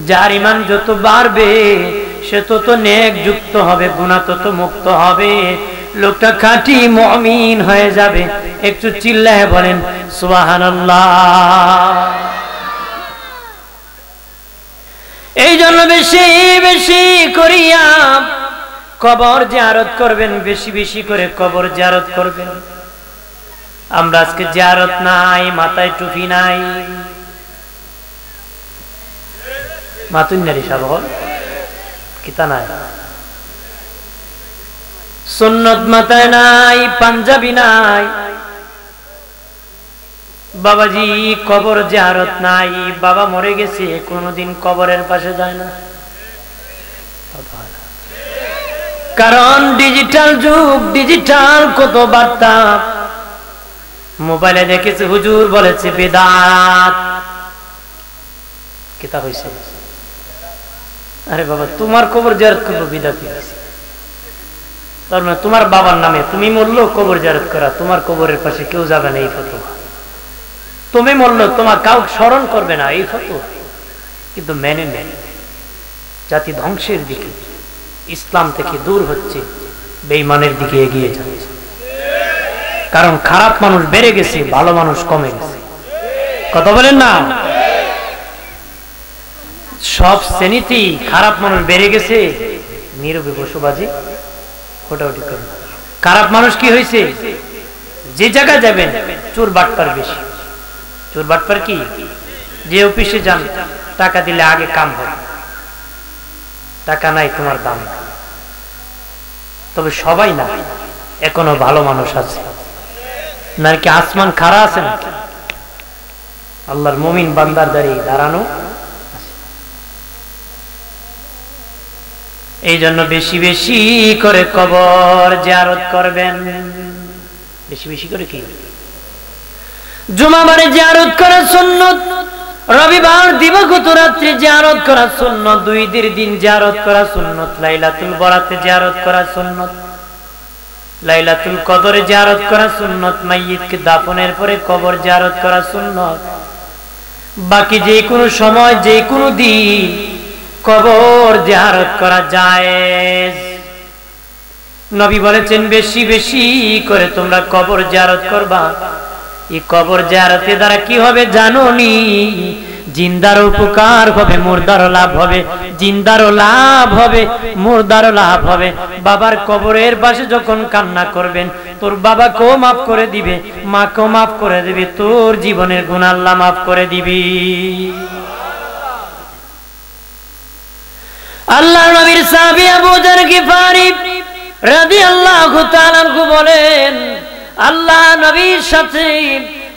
যার ঈমান যত বাড়বে সে তত নেক যুক্ত হবে, গুনাহ তত মুক্ত হবে, লোকটা খাঁটি মুমিন হয়ে যাবে। একটু চিল্লায় বলেন সুবহানাল্লাহ। এই জন্য বেশি বেশি করিয়া কবর জিয়ারত করবেন, বেশি বেশি করে কবর জিয়ারত করবেন। আমরা আজকে জিয়ারত নাই, মাথায় টুপি নাই, মাতুন্নারি সাবল কিতা নাই, সুন্নত মাথায় নাই, পাঞ্জাবি নাই, বাবাজি কবর জিয়ারত নাই, বাবা মরে গেছে কোনদিন কবরের পাশে যায় না। কারণ ডিজিটাল যুগ, ডিজিটাল কত বার্তা, মোবাইলে দেখেছে হুজুর বলেছে বিদআত, কিতা হইছে? আরে বাবা তোমার কবর জিয়ারত করব বিদআত হইছে, তার মানে তোমার বাবার নামে তুমি মরলো কবর জিয়ারত করা, তোমার কবরের পাশে কেউ যাবে না এই ফতোয়া, তুমি মরলো তোমার কাউকে স্মরণ করবে না এই ফতোয়া। কিন্তু মেনে নেন, জাতি ধ্বংসের দিকে, ইসলাম থেকে দূর হচ্ছে, বেঈমানের দিকে এগিয়ে যাচ্ছে। কারণ খারাপ মানুষ বেড়ে গেছে, ভালো মানুষ কমে গেছে। কথা বলেন না? সব শ্রেণীতেই খারাপ মানুষ বেড়ে গেছে, নীরবে বসবাজি ফোটাফুটি করে। খারাপ মানুষ কি হয়েছে? যে জায়গায় যাবেন চোর বাটপার বেশি। চোর বাটপার কি? যে অফিসে যান টাকা দিলে আগে কাম হয়, টাকা নাই তোমার দাম। তবে সবাই না, এখনো ভালো মানুষ আছে। নাকি আসমান খাড়া আছে না? আল্লাহর মুমিন বান্দার দাঁড়িয়ে দাঁড়ানো। এই জন্য বেশি বেশি করে কবর জিয়ারত করবেন। বেশি বেশি করে কি? জুমাবারে জিয়ারত করা সুন্নত, রবিবার দিবাগত রাত্রে জিয়ারত করা সুন্নত, দুই দিন জিয়ারত করা সুন্নত, লাইলাতুল বরাতে জিয়ারত করা সুন্নত, লাইলাতুল কদরে জিয়ারত করা সুন্নত, মাইয়িতকে দাফনের পরে কবর জিয়ারত করা সুন্নত। বাকি যে কোনো সময় যে কোনো দিন কবর জিয়ারত করা জায়েজ। নবী বলেছেন বেশি বেশি করে তোমরা কবর জিয়ারত করবা। এই কবর জিয়ারতের দ্বারা কি হবে জানোনি? জিন্দার উপকার হবে, মুর্দারও লাভ হবে। জিন্দারও লাভ হবে, মুর্দারও লাভ হবে। বাবার কবরের পাশে যখন কান্না করবেন, তোর বাবাকেও মাফ করে দিবে, মাকেও মাফ করে দিবে, তোর জীবনের গুনাহ আল্লাহ মাফ করে দিবি। আল্লাহর নবীর সাহাবী আবু যার গিফারি রাদিয়াল্লাহু তাআলা আনহু বলেন, আল্লাহ নবীর সাথে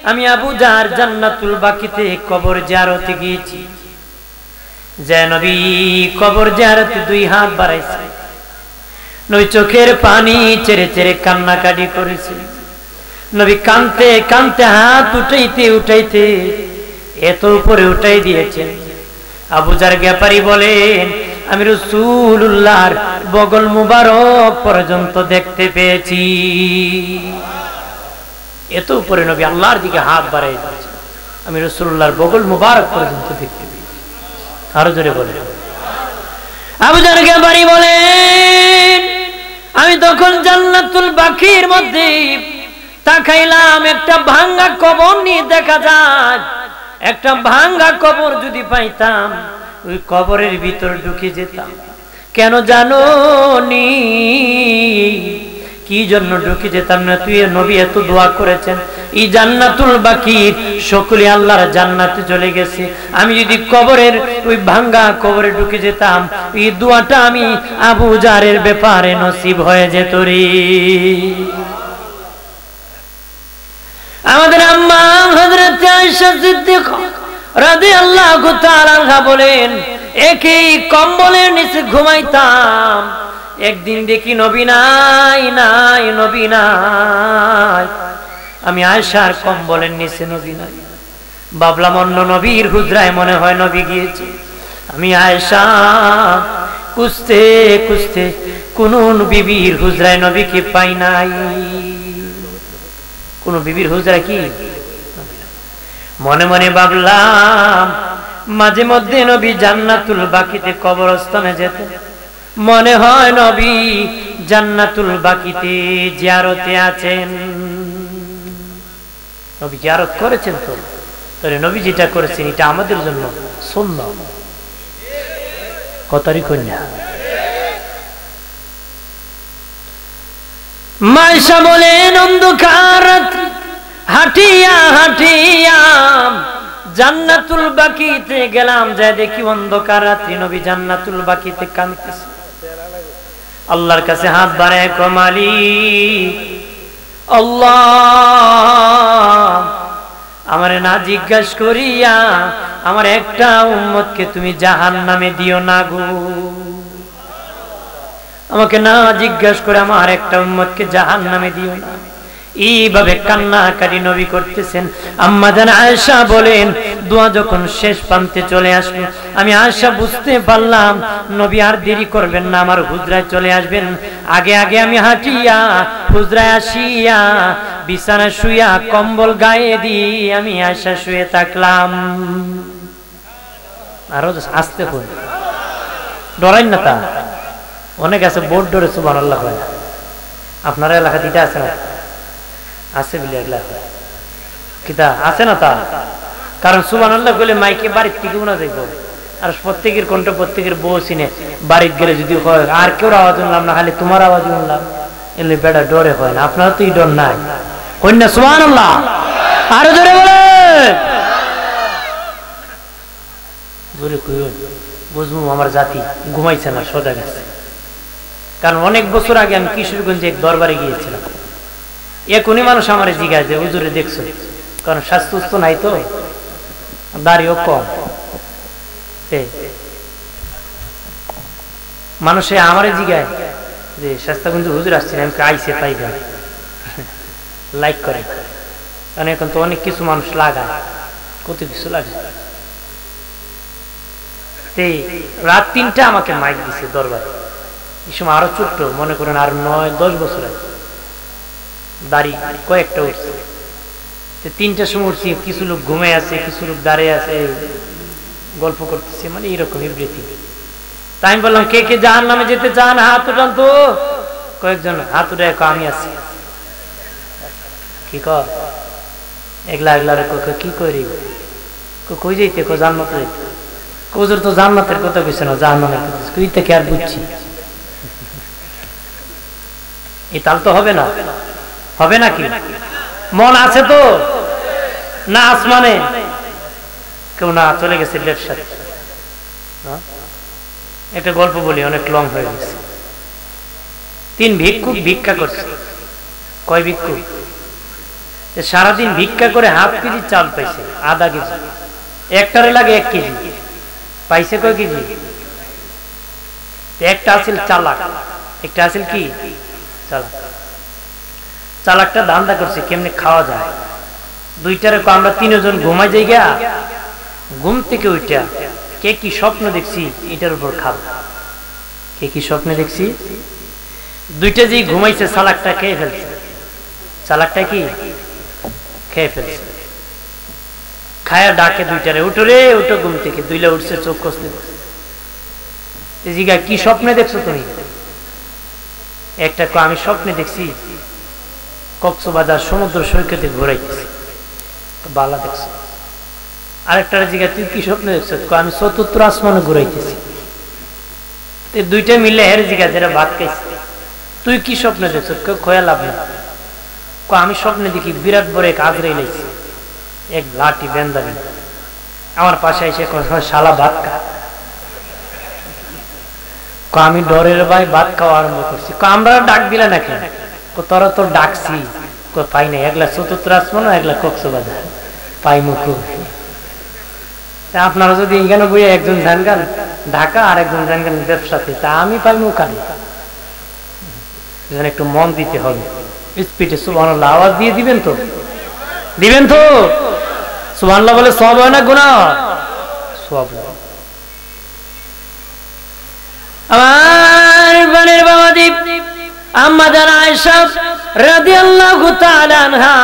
আমি আবু যার জান্নাতুল বাকিতে কবর জিয়ারতে গিয়েছি। যে নবী কবর জিয়ারতে দুই হাত বাড়াইছে, নবী চোখের পানি ছেড়ে ছেড়ে কান্নাকাটি করেছে। নবী কাঁদতে কাঁদতে হাত উঠাইতে উঠাইতে এত উপরে উঠাই দিয়েছেন। আবু যার গিফারি বলেন, আমি রাসূলুল্লাহর বগল মুবারক পর্যন্ত দেখতে পেয়েছি। এত উপরে নবী আল্লাহর দিকে হাত বাড়াই দিয়েছেন, আমি রাসূলুল্লাহর বগল মুবারক পর্যন্ত দেখতে পেয়েছি। আরো জোরে বলেন। আবু যার গিফারি বলেন, আমি তখন জান্নাতুল বাকির মধ্যে তাকাইলাম, একটা ভাঙ্গা কবর নিয়ে দেখা যায়। একটা ভাঙ্গা কবর যদি পাইতাম ওই কবরের ভিতর ঢুকে যেতাম। কেন জানো নি? কি জন্য ঢুকে যেতাম না? তুই নবী এত দোয়া করেছেন, এই জান্নাতুল বাকির সকলে আল্লাহর জান্নাতে চলে গেছে। আমি যদি কবরের ওই ভাঙ্গা কবরে ঢুকে যেতাম, এই দোয়াটা আমি আবু যারের ব্যাপারে নসিব হয়ে যেত রে। আমাদের আম্মা হযরত আয়েশা সিদ্দিকা রাদিয়াল্লাহু তাআলা আনহা বলেন, একই কম্বলের নিচে ঘুমাইতাম। একদিন দেখি নবী নাই, নাই নবী নাই। আমি আয়েশার কম্বলের নিচে নবী নাই। ভাবলাম অন্য নবীর হুজরায় মনে হয় নবী গিয়েছে। আমি আয়েশা খুঁজতে খুঁজতে কোন বিবির হুজরায় নবীকে পাই নাই। কোন বিবির হুজরা কি? মনে মনে ভাবলাম মাঝে মধ্যে নবী জান্নাতুল বাকিতে কবরস্থানে যেতেন, মনে হয় নবী জান্নাতুল বাকিতে জিয়ারতে আছেন। নবী জিয়ারত করেছেন তো, তাহলে নবী যেটা করেছেন এটা আমাদের জন্য সুন্নাত। কতরি কন্যা মাইশা বলেন অন্ধকার হাঁটিয়া হাঁটিয়া জান্নাতুল বাকিতে গেলাম, যা দেখি অন্ধকার রাত্রি নবী জান্নাতুল বাকিতে কাঁদতেছে। আল্লাহর কাছে হাত বাড়ায় কয় মালিক আল্লাহ, আমারে না জিজ্ঞাসা করিয়া আমার একটা উম্মতকে তুমি জাহান্নামে দিও না গো, আমাকে না জিজ্ঞাসা করে আমার একটা উম্মতকে জাহান্নামে দিও না। এইভাবে কান্নাকাটি নবী করতেছেন। আম্মা জান আয়েশা বলেন দোয়া যখন শেষ প্রান্তে চলে আসলো, আমি আয়েশা বুঝতে পারলাম নবী আর দেরি করবেন না, আমার হুজরায় চলে আসবেন। আগে আগে আমি হাঁটিয়া হুজরায় আসিয়া বিছানায় শুইয়া কম্বল গায়ে দিয়ে আমি আয়েশা শুয়ে থাকলাম। আরো আস্তে করে ডরাইন না, তা অনেক আছে বোর্ড ডরে সুবহানাল্লাহ হয়। আপনার এলাকা দিটা আছে না? আছে বলে এলাকা কিতা আছে না তা? কারণ সুবহানাল্লাহ বলে মাইকে বাড়ির থেকে শোনা যাইব, আর প্রত্যেকের কণ্ঠ প্রত্যেকের বউ চিনে। বাড়িতে গেলে যদি হয় আর কেউ আওয়াজ শুনলাম না, খালি তোমার আওয়াজ শুনলাম, এলে বেড়া ডরে হয় না। আপনারা তো এই ডর নাই, কন্যা সুবহানাল্লাহ আরো জোরে বলে জোরে কইও, বুঝবো আমার জাতি ঘুমাইছে না, সজাগ আছে। কারণ অনেক বছর আগে আমি কিশোরগঞ্জে এক দরবারে গিয়েছিলাম। এখনই মানুষ আমার জিজ্ঞাসা যে হুজুরে দেখছো, কারণ স্বাস্থ্য নাই তো, দাড়িও কম। মানুষে আমারে জিজ্ঞাসা যে স্বাস্থ্যগঞ্জ হুজুর আসছেন, আমি আইসে পাইবেন লাইক করে। কারণ এখন তো অনেক কিছু মানুষ লাগায়, কত কিছু লাগে। রাত 3টা আমাকে মাইক দিছে দরবারে। এই সময় আরো ছোট্ট, মনে করেন আর 9-10 বছর আছে, দাড়ি কয়েকটা উঠছে। 3টার সময় উঠছি, কিছু লোক ঘুমে আছে, কিছু লোক দাঁড়িয়ে আছে, গল্প করতেছে, মানে এরকম এভরিথিং। তাই আমি বললাম কে কে জাহান্নামে যেতে চান হাত উঠান তো। কয়েকজন হাত উঠে আমি আছি। কি কর এগলা এগলা কি করি, কই যাইতে কো জান্নাতে যাইতে। হুজুর তো জান্নাতের কথা কইছে না, জাহান্নামের কথা কইতে কি আর বুঝছি। এই তাল তো হবে না, হবে নাকি? মন আছে তো না আসমানে? কেউ না চলে গেছে ব্যবসাতে। একটা গল্প বলি, অনেক লং হয়ে গেছে। 3 ভিক্ষুক ভিক্ষা করছে। কয় ভিক্ষুক? সারাদিন ভিক্ষা করে হাফ কেজি চাল পাইছে, আধা কেজি, একটারে লাগে 1 কেজি। পাইছে কয় কেজি? একটা আছিল চালাক, একটা আছিল কি চালাক। চালাকটা ধান্দা করছে কেমনে খাওয়া যায়। 2টারে আমরা 3 জন ঘুমাই যাই গা, ঘুম থেকে উঠা কে কি স্বপ্ন দেখছি এটার উপর খাবো। কে কি স্বপ্ন দেখছি, 2টা যে ঘুমাইছে চালাকটা খেয়ে ফেলছে। চালাকটা কি খেয়ে ফেলছে। খায়া ডাকে 2টারে, উঠো রে উঠো ঘুম থেকে। 2লা উঠছে, চোখ কষতে। জিগা কি স্বপ্নে দেখছো তুমি? একটা আমি স্বপ্নে দেখছি কক্সবাজার সমুদ্র সৈকতে ঘুরাইতেছি, বালা দেখছো। আরেকটা জিগা তুই কি স্বপ্নে দেখছো? আমি 4th আসমানে ঘুরাইতেছি। 2টা মিলে হের জিগা যারা ভাত খাইছে, তুই কি স্বপ্নে দেখছো? খোয়া লাভ না। আমি স্বপ্নে দেখি বিরাট বড় এক আজরাইল আইছে, এক লাঠি বেন্দাবি আমার পাশে এসে শালা ভাত খা। আমি ডরের ভাই ভাত খাওয়া আরম্ভ করছি। আমরা ডাক দিলে নাকি? তোরা তো ডাকছি, পাই না। একলা 4th আসমান, একলা কক্সবাজার, পাই মুখ। আপনারা যদি এখানে বই একজন জানগান ঢাকা আর একজন জানগান ব্যবসাতে, তা আমি পাই মুখ আনি। একটু মন দিতে হবে। স্পিডে সুবহানাল্লাহ আওয়াজ দিয়ে দিবেন তো, দিবেন তো? সুবহানাল্লাহ বলে সওয়াব হয় না গুনাহ? সওয়াব। আমার বানের বাবাজি আম্মা জান আয়েশা রাদিয়াল্লাহু তাআলা আনহা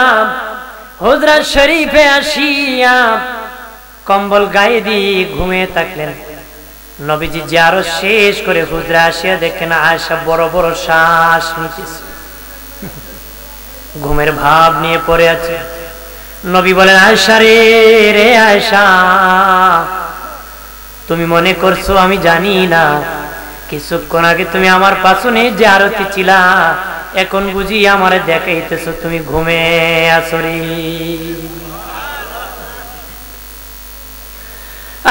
হুজরা শরীফে আসিয়া কম্বল গায়ে দিয়ে ঘুমিয়ে থাকলেন। নবীজি জিয়ারত শেষ করে হুজরা আসিয়া দেখেন আয়েশা বড় বড় শ্বাস নিতেছে, ঘুমের ভাব নিয়ে পড়ে আছে। নবী বলেন আয়েশা রে, রে আয়েশা তুমি মনে করছো আমি জানি না, কিছুক্ষণ আগে তুমি আমার পাশনে জিয়ারতে ছিলা, এখন বুঝি আমারে দেখাইতেছো তুমি ঘুমে আছো রে।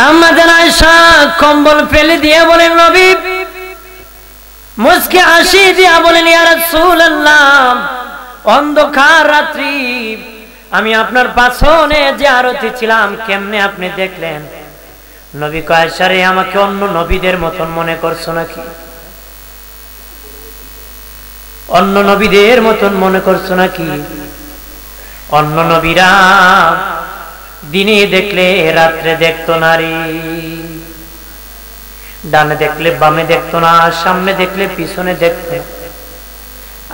আম্মা জান আয়েশা কম্বল ফেলে দিয়ে বলেন, নবী মুস্কি হাসি দিয়া বলেন, ইয়া রাসূলুল্লাহ, অন্ধকার রাত্রি আমি আপনার পাছনে জিয়ারতে ছিলাম, কেমনে আপনি দেখলেন? নবী কয়, আয়েশা রে, আমাকে অন্য নবীদের মতন মনে করছো নাকি? অন্য নবীদের মতন মনে করছো নাকি? অন্য নবীরা দিনে দেখলে রাত্রে দেখতো না রে, ডানে দেখলে বামে দেখতো না, সামনে দেখলে পিছনে দেখতো।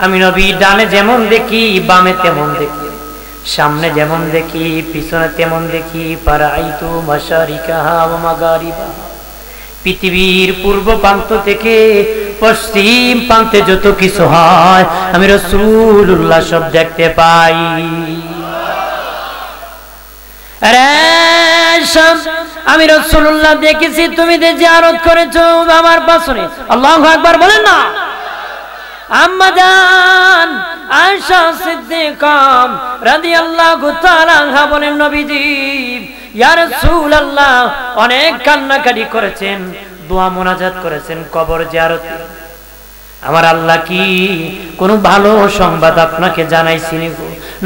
আমি নবী ডানে যেমন দেখি বামে তেমন দেখি, সামনে যেমন দেখি পিছনে তেমন দেখি। ফারাইতু মাশারিকাহা ওয়া মাগারিবাহা, পৃথিবীর পূর্ব প্রান্ত থেকে পশ্চিম প্রান্তে যত কিছু হয় আমি রাসূলুল্লাহ সব দেখতে পাই। আরে সব আমি রাসূলুল্লাহ দেখেছি, তুমি যে জিয়ারত করেছো আমার পাশে। আল্লাহু আকবার বলেন না। আম্মা জান আয়েশা সিদ্দিকা রাদিয়াল্লাহু তাআলা আনহা বলেন, নবীজি ইয়া রাসূলুল্লাহ অনেক কান্নাকাটি করেছেন, দোয়া মুনাজাত করেছেন কবর জিয়ারতে। আমার আল্লাহ কি কোনো ভালো সংবাদ আপনাকে জানাইছেন?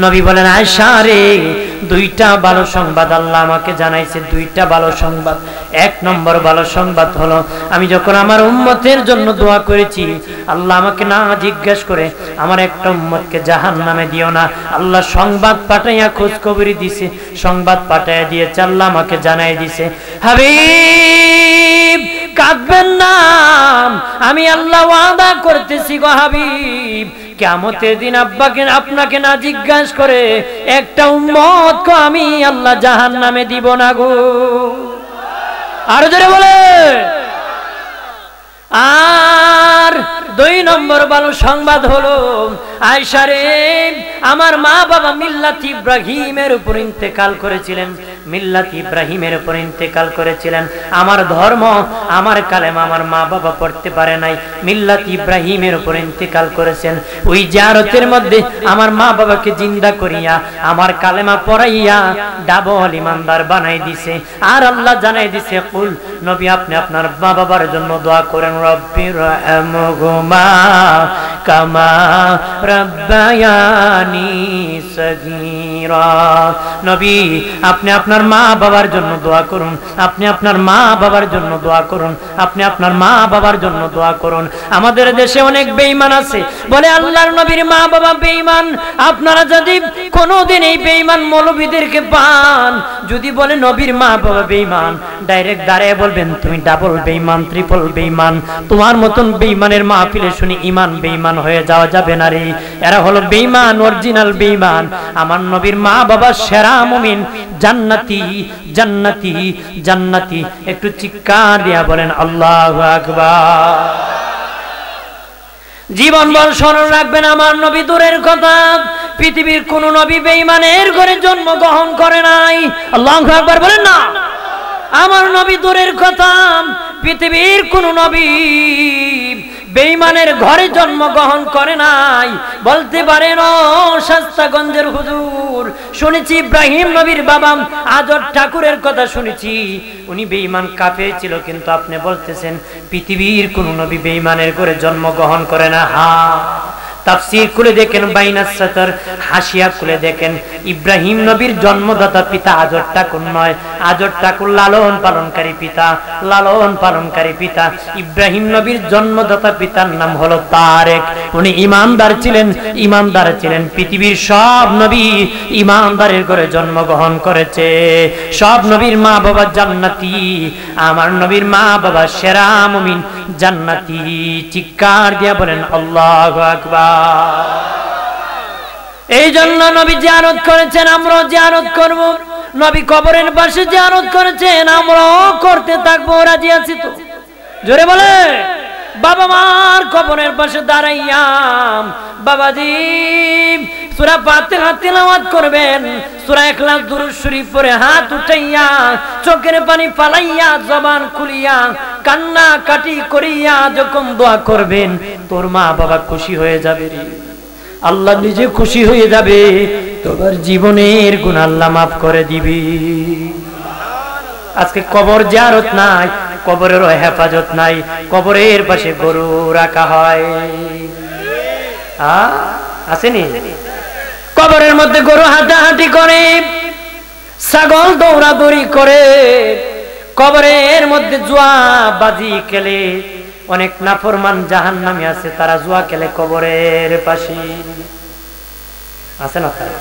নবী বলেন, আয়েশা রে, দুইটা ভালো সংবাদ আল্লাহ আমাকে জানাইছে, দুইটা ভালো সংবাদ। এক নম্বর ভালো সংবাদ হলো, আমি যখন আমার উম্মতের জন্য দোয়া করেছি, আল্লাহ আমাকে না জিজ্ঞেস করে আমার একটা উম্মতকে জাহান্নামে দিও না, আল্লাহ সংবাদ পাঠাইয়া খোঁজ খবর দিছে, সংবাদ পাঠাইয়া দিয়েছে, আল্লাহ আমাকে জানাই দিছে, হাবিব কাঁদবেন না, আমি আল্লাহ ওয়াদা করতেছি গো হাবিব, কিয়ামতের দিন আপনাকে না জিজ্ঞাসা করে একটা উম্মতকে আমি আল্লাহ জাহান্নামে দিব না গো। আরো জোরে বলে। আর দুই নম্বর ভালো সংবাদ হলো, আয়েশা রে, আমার মা বাবা মিল্লাত ইব্রাহিমের উপর ইন্তেকাল করেছিলেন, মিল্লাত ইব্রাহিমের উপর ইন্তেকাল করেছিলেন। আমার ধর্ম, আমার কালেমা আমার মা বাবা পড়তে পারে নাই, মিল্লাত ইব্রাহিমের উপর ইন্তেকাল করেছেন। ওই জিয়ারতের মধ্যে আমার মা বাবাকে জিন্দা করিয়া আমার কালেমা পড়াইয়া ডাবল ইমানদার বানাই দিছে। আর আল্লাহ জানাই দিছে, কুল নবী আপনি আপনার মা বাবার জন্য দোয়া করেন, রব্বির রহমহুমা কামা রাব্বায়ানি সগীরা। নবী আপনি আপনার মা বাবার জন্য দোয়া করুন, আপনি আপনার মা বাবার জন্য দোয়া করুন, আপনি আপনার মা বাবার জন্য দোয়া করুন। আমাদের দেশে অনেক বেঈমান আছে, বলে আল্লাহর নবীর মা বাবা বেঈমান। আপনারা যদি কোনোদিন এই বেঈমান মৌলবীদেরকে পান, যদি বলে নবীর মা বাবা বেঈমান, ডাইরেক্ট দাঁড়িয়ে বলবেন তুমি ডাবল বেঈমান, ট্রিপল বেঈমান। তোমার মতন বেঈমানের মাহফিলে শুনি ইমান বেঈমান হয়ে যাওয়া যাবে না রে। এরা হলো বেঈমান, অরিজিনাল বেঈমান। আমার নবীর মা বাবা সেরা মুমিন, জান্নাতি জান্নাতি জান্নাতি। একটু চিৎকার দিয়া বলেন আল্লাহু আকবার। জীবনভর স্মরণ রাখবেন, আমার নবী দূরের কথা, পৃথিবীর কোন নবী বেঈমানের ঘরে জন্মগ্রহণ করে নাই। আল্লাহু আকবার বলেন না। আমার নবী দূরের কথা, পৃথিবীর কোন নবী বেঈমানের ঘরে জন্মগ্রহণ করে নাই। বলতে পারেন ও শাস্তাগঞ্জের হুজুর, শুনেছি ইব্রাহিম নবীর বাবা আজর ঠাকুরের কথা শুনেছি, উনি বেঈমান কাফের ছিল, কিন্তু আপনি বলতেছেন পৃথিবীর কোন নবী বেঈমানের ঘরে জন্মগ্রহণ করে না। হ্যাঁ, তাফসীর খুলে দেখেন, বাইনাস সাতর হাসিয়া খুলে দেখেন, ইব্রাহিম নবীর জন্মদাতা পিতা আজর ঠাকুর নয়, আজর ঠাকুর লালন পালনকারী পিতা, লালন পালনকারী পিতা। ইব্রাহিম নবীর জন্মদাতা পিতার নাম হলো তারেক, উনি ইমানদার ছিলেন, ইমানদার ছিলেন। পৃথিবীর সব নবী ইমানদারের ঘরে জন্মগ্রহণ করেছে, সব নবীর মা বাবা জান্নাতি। আমার নবীর মা বাবা সেরা মুমিন, জান্নাতি। চিৎকার দিয়া বলেন আল্লাহু আকবার। এই জন্য নবী জিয়ারত করেছেন, আমরাও জিয়ারত করব। নবী কবরের পাশে জিয়ারত করেছেন, আমরাও করতে থাকবো, রাজি আছি তো? জোরে বলে। বাবা মার কবরের পাশে দাঁড়াইয়া, বাবাজি সূরা ফাতিহা তিলাওয়াত করবেন, সূরা ইখলাস দুরূদ শরীফ পড়ে হাত উঠাইয়া চোখের পানি ফালাইয়া জবান খুলিয়া কান্না কাটি করিয়া যখন দোয়া করবেন তোর মা বাবা খুশি হয়ে যাবে রে, আল্লাহ নিজে খুশি হয়ে যাবে, তোমার জীবনের গুনাহ আল্লাহ মাফ করে দিবে। আজকে কবর জিয়ারত নাই, কবরেরও হেফাজত নাই, কবরের পাশে গরু রাখা হয়, আসেনি? কবরের মধ্যে গরু হাঁটাহাঁটি করে, ছাগল দৌড়াদৌড়ি করে, কবরের মধ্যে জুয়া বাজি খেলে। অনেক নাফরমান জাহান্নামী আছে, তারা জুয়া খেলে কবরের পাশে, আছে না? তারা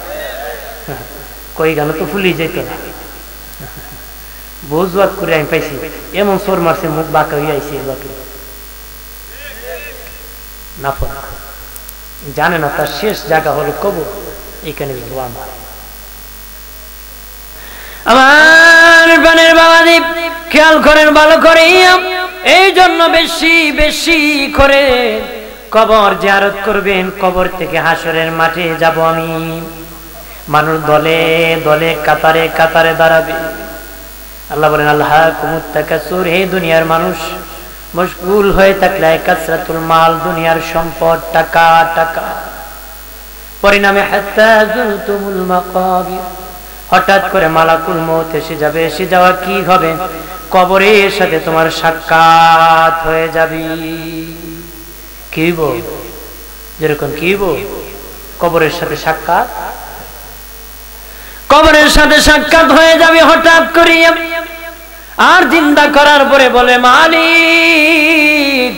কই গেল তো ফুলি যেত না, বহু জুয়া করে আমি পাইছি, এমন সোর মারছে মুখ বাঁকা হয়ে আইছে, নাফর জানে না তার শেষ জায়গা হলো কবর, এখানে জুয়া মারে। আমার প্রাণের বাবাজি খেয়াল করেন ভালো করে, এই জন্য বেশি বেশি করে কবর জিয়ারত করবেন। কবর থেকে হাসরের মাঠে যাব আমি, মানুষ দলে দলে কাতারে কাতারে দাঁড়াবে। আল্লাহ বলেন আল্লাহকুমুত তাকাসুর, হে দুনিয়ার মানুষ মশগুল হয়ে থাকলে কাসরাতুল মাল, দুনিয়ার সম্পদ, টাকা টাকা, পরিণামে হাত্তা যুরতুমুল মাকাবির, হঠাৎ করে মালাকুল মউত এসে যাবে। এসে যাওয়া কি হবে? কবরের সাথে তোমার সাক্ষাৎ হয়ে যাবে। কি বল, যেরকম কি বল, কবরের সাথে সাক্ষাৎ, কবরের সাথে সাক্ষাৎ হয়ে যাবে হঠাৎ করে। আর জিন্দা করার পরে বলে মালিক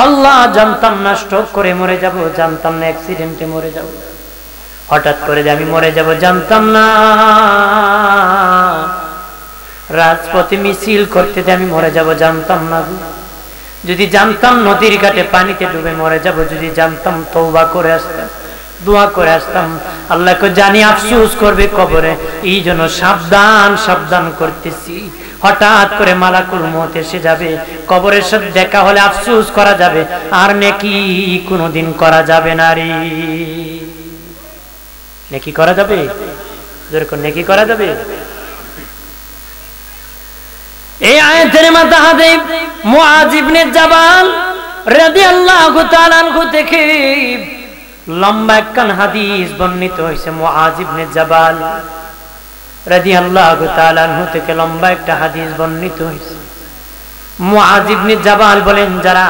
আল্লাহ, জানতাম না স্ট্রোক করে মরে যাব, জানতাম না অ্যাক্সিডেন্টে মরে যাব, হঠাৎ করে যে আমি মরে যাব জানতাম না, রাজপথে মিছিল করতে যে আমি মরে যাব জানতাম না, যদি জানতাম নদীর ঘাটে পানিতে ডুবে মরে যাব, যদি জানতাম তওবা করে আসতাম, দোয়া করে আসতাম। আল্লাহকে জানি আফসোস করবে কবরে, এই জন্য সাবধান সাবধান করতেছি। হঠাৎ করে মালাকুল মউত এসে যাবে, কবরের সাথে দেখা হলে আফসোস করা যাবে, আর নেকি কোনোদিন করা যাবে না রে। নেকি করা যাবে, যেরকম নেকি করা যাবে। এই আয়াতের মাঝে মুআয ইবনে জাবাল রাদিয়াল্লাহু তাআলা আনহু থেকে লম্বা একখান হাদিস বর্ণিত হয়েছে। মুআয ইবনে জাবাল রাদিয়াল্লাহু তাআলা আনহু থেকে লম্বা একটা হাদিস বর্ণিত হয়েছে। মুআয ইবনে জাবাল বলেন, যারা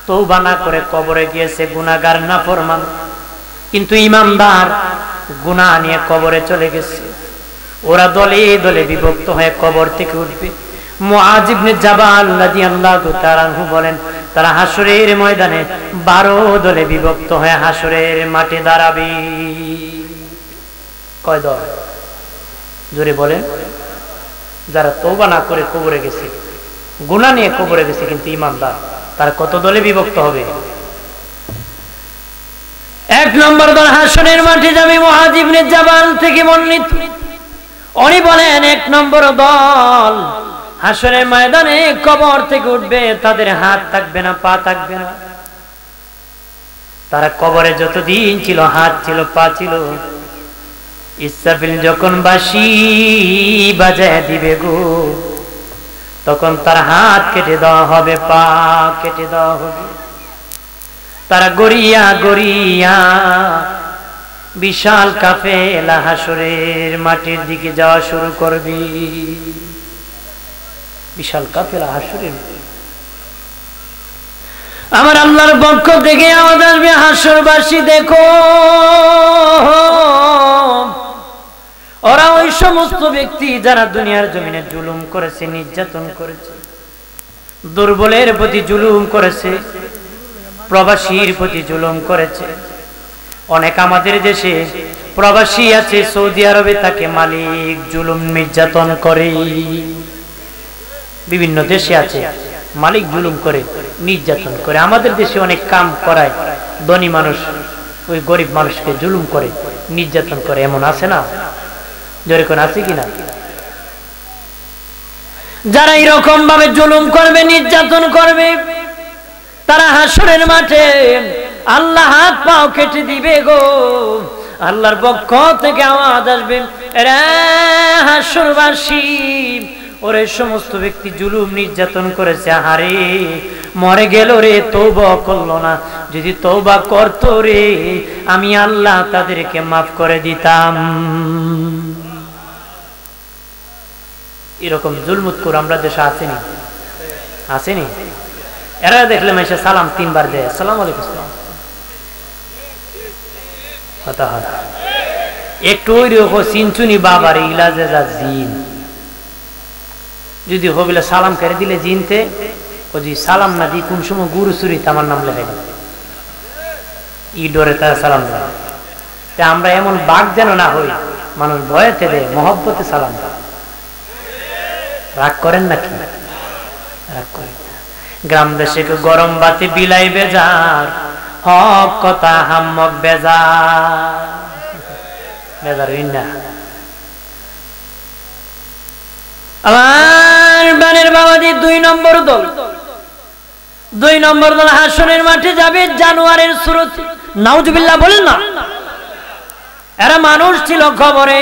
তওবা না করে কবরে গিয়েছে, গুনাহগার নাফরমান কিন্তু ইমানদার, গুনাহ নিয়ে কবরে চলে গেছে, ওরা দলে দলে বিভক্ত হয়ে কবর থেকে উঠবে। মুআয ইবনে জাবাল রাদিয়াল্লাহু তাআলা আনহু বলেন, তারা হাসরের ময়দানে 12 দলে বিভক্ত হয়ে হাসরের মাঠে দাঁড়াবে। কয় দল? জোরে বলেন। যারা তওবা না করে কবরে গেছে, গুনাহ নিয়ে কবরে গেছে কিন্তু ইমানদার, তারা কত দলে বিভক্ত হবে? 1 নম্বর দল হাসরের মাঠে যাবে। মুআয ইবনে জাবাল থেকে বর্ণিত, উনি বলেন 1 নম্বর দল হাসরের ময়দানে কবর থেকে উঠবে, তাদের হাত থাকবে না, পা থাকবে না। তারা কবরে যতদিন ছিল হাত ছিল, পা ছিল, ইসরাফিল যখন বাঁশি বাজায় দিবে গো, তখন তার হাত কেটে দেওয়া হবে, পা কেটে দেওয়া হবে। তারা গড়িয়া গড়িয়া বিশাল কাফেলা হাসরের মাটির দিকে যাওয়া শুরু করবে। বিশাল কাফেলা হাসরের, আমার আল্লাহর পক্ষ থেকে আওয়াজ আসবে, হাসরবাসী দেখো, ওরা ওই সমস্ত ব্যক্তি যারা দুনিয়ার জমিনে জুলুম করেছে, নির্যাতন করেছে, দুর্বলের প্রতি জুলুম করেছে, প্রবাসীর প্রতি জুলুম করেছে। অনেক আমাদের দেশে প্রবাসী আছে, সৌদি আরবে তাকে মালিক জুলুম নির্যাতন করে। বিভিন্ন দেশে আছে মালিক জুলুম করে, নির্যাতন করে। আমাদের দেশে অনেক কাম করায়, ধনী মানুষ ওই গরিব মানুষকে জুলুম করে, নির্যাতন করে, এমন আছে না? জোরে কোন আছে কিনা? যারা এরকম ভাবে জুলুম করবে, নির্যাতন করবে, তারা হাসরের মাঠে আল্লাহ হাত পাও কেটে দিবে গো। আল্লাহর পক্ষ থেকে আওয়াজ আসবে, রে হাসরবাসী, ওরে সমস্ত ব্যক্তি জুলুম নির্যাতন করেছে, হারে মরে গেল রে, তওবা করলো না, যদি তওবা করতো রে আমি আল্লাহ তাদেরকে মাফ করে দিতাম। এরকম জুলমুতকুর আমরা দেশে আসেনি, আসেনি? এরা দেখলে মেশে সালাম 3 বার দেয়, আসসালামু আলাইকুম, কথা হয় একটু ওই রকম চিনচুনি বাবার ইলাজে যা জিন, যদি হবিলে সালাম করে দিলে জিনতে ও যদি সালাম না দিই কোন সময় গুরু চুরি আমার নাম লেখাই ই ডরে তারা সালাম দেয়। আমরা এমন বাঘ যেন না হই, মানুষ ভয়েতে দেয়, মহব্বতে সালাম দেয়। রাগ করেন নাকি? রাগ করেন। গ্রাম দেশে গরম বাতি বিলাই বেজার, হক কথা হাম্মক বেজার, বেজার হইন না। আমার বানের বাবাজি 2 নম্বর দল, 2 নম্বর দল হাসরের মাঠে যাবে জানোয়ারের সুরতে, নাউজুবিল্লাহ বলেন না। এরা মানুষ ছিল খবরে,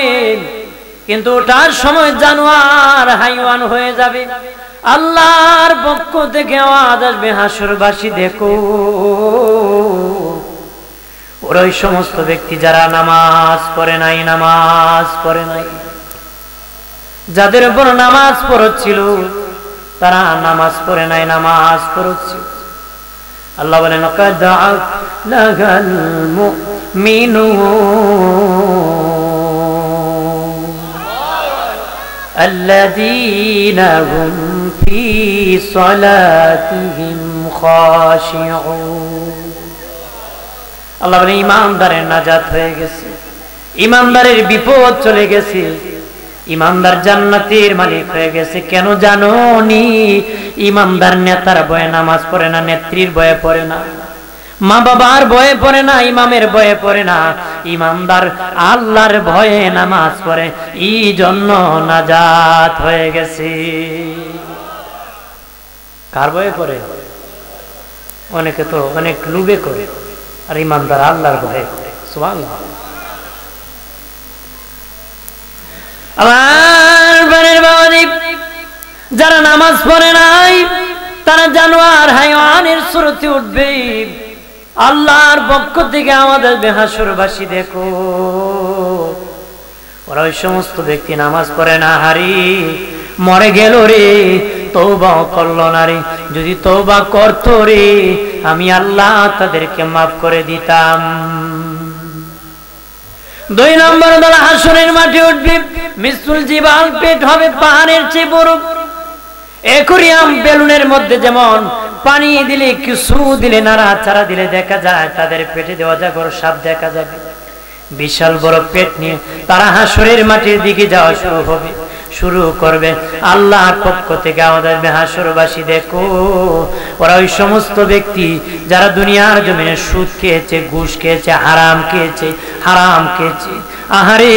কিন্তু ওটার সময় জানোয়ার হাইওয়ান হয়ে যাবে। আল্লাহর পক্ষ থেকে আওয়াজ আসবে, হাসরবাসী দেখো, ওরা ওই সমস্ত ব্যক্তি যারা নামাজ পড়ে নাই, নামাজ পড়ে নাই, যাদের উপর নামাজ পড়ছিল তারা নামাজ পড়ে নাই, নামাজ পড়ছিল। আল্লাহ বলেন, কাদ আফলাহাল মুমিনুন আল্লাযীনা হুম ফী সালাতিহিম খাশিউন। আল্লাহ বলেন, ঈমানদারের নাজাত হয়ে গেছে, ঈমানদারের বিপদ চলে গেছে, ঈমানদার জান্নাতের মালিক হয়ে গেছে। কেন জানো নি? ঈমানদার নেতার ভয়ে নামাজ পড়ে না, নেত্রীর ভয়ে পড়ে না, মা বাবার ভয়ে পড়ে না, ইমামের ভয়ে পড়ে না, ঈমানদার আল্লাহর ভয়ে নামাজ পড়ে, এই জন্য নাজাত হয়ে গেছে। কার ভয়ে পড়ে? অনেকে তো অনেক লুবে করে, আর ঈমানদার আল্লাহর ভয়ে করে। সুবহানাল্লাহ। আমার বানের বাবাজি, যারা নামাজ পড়ে নাই তারা জানোয়ার হাইওয়ানের সুরতে উঠবে। আল্লাহর পক্ষ থেকে আমাদের হাসরবাসী দেখো, ওরা ওই সমস্ত ব্যক্তি নামাজ পড়ে না, হারি মরে গেল রে, তওবা করলো না রে, যদি তওবা করতো রে আমি আল্লাহ তাদেরকে মাফ করে দিতাম। 2 নম্বর দল হাসরের মাঠে উঠবে, মিসুল জিবাল, পেট হবে পাহাড়ের চেয়ে বড়। অ্যাকোয়ারিয়াম বেলুনের মধ্যে যেমন পানি দিলে, কিছু দিলে, নাড়াচাড়া দিলে দেখা যায় তাদের পেটে দেওয়া জাগর সাপ দেখা যাবে। বিশাল বড় পেট নিয়ে তারা হাসরের মাঠের দিকে যাওয়া শুরু করবে। আল্লাহর পক্ষ থেকে আমাদের হাসরবাসী দেখো, ওরা ওই সমস্ত ব্যক্তি যারা দুনিয়ার জমিনে সুদ খেয়েছে, ঘুষ খেয়েছে, হারাম খেয়েছে, আহারে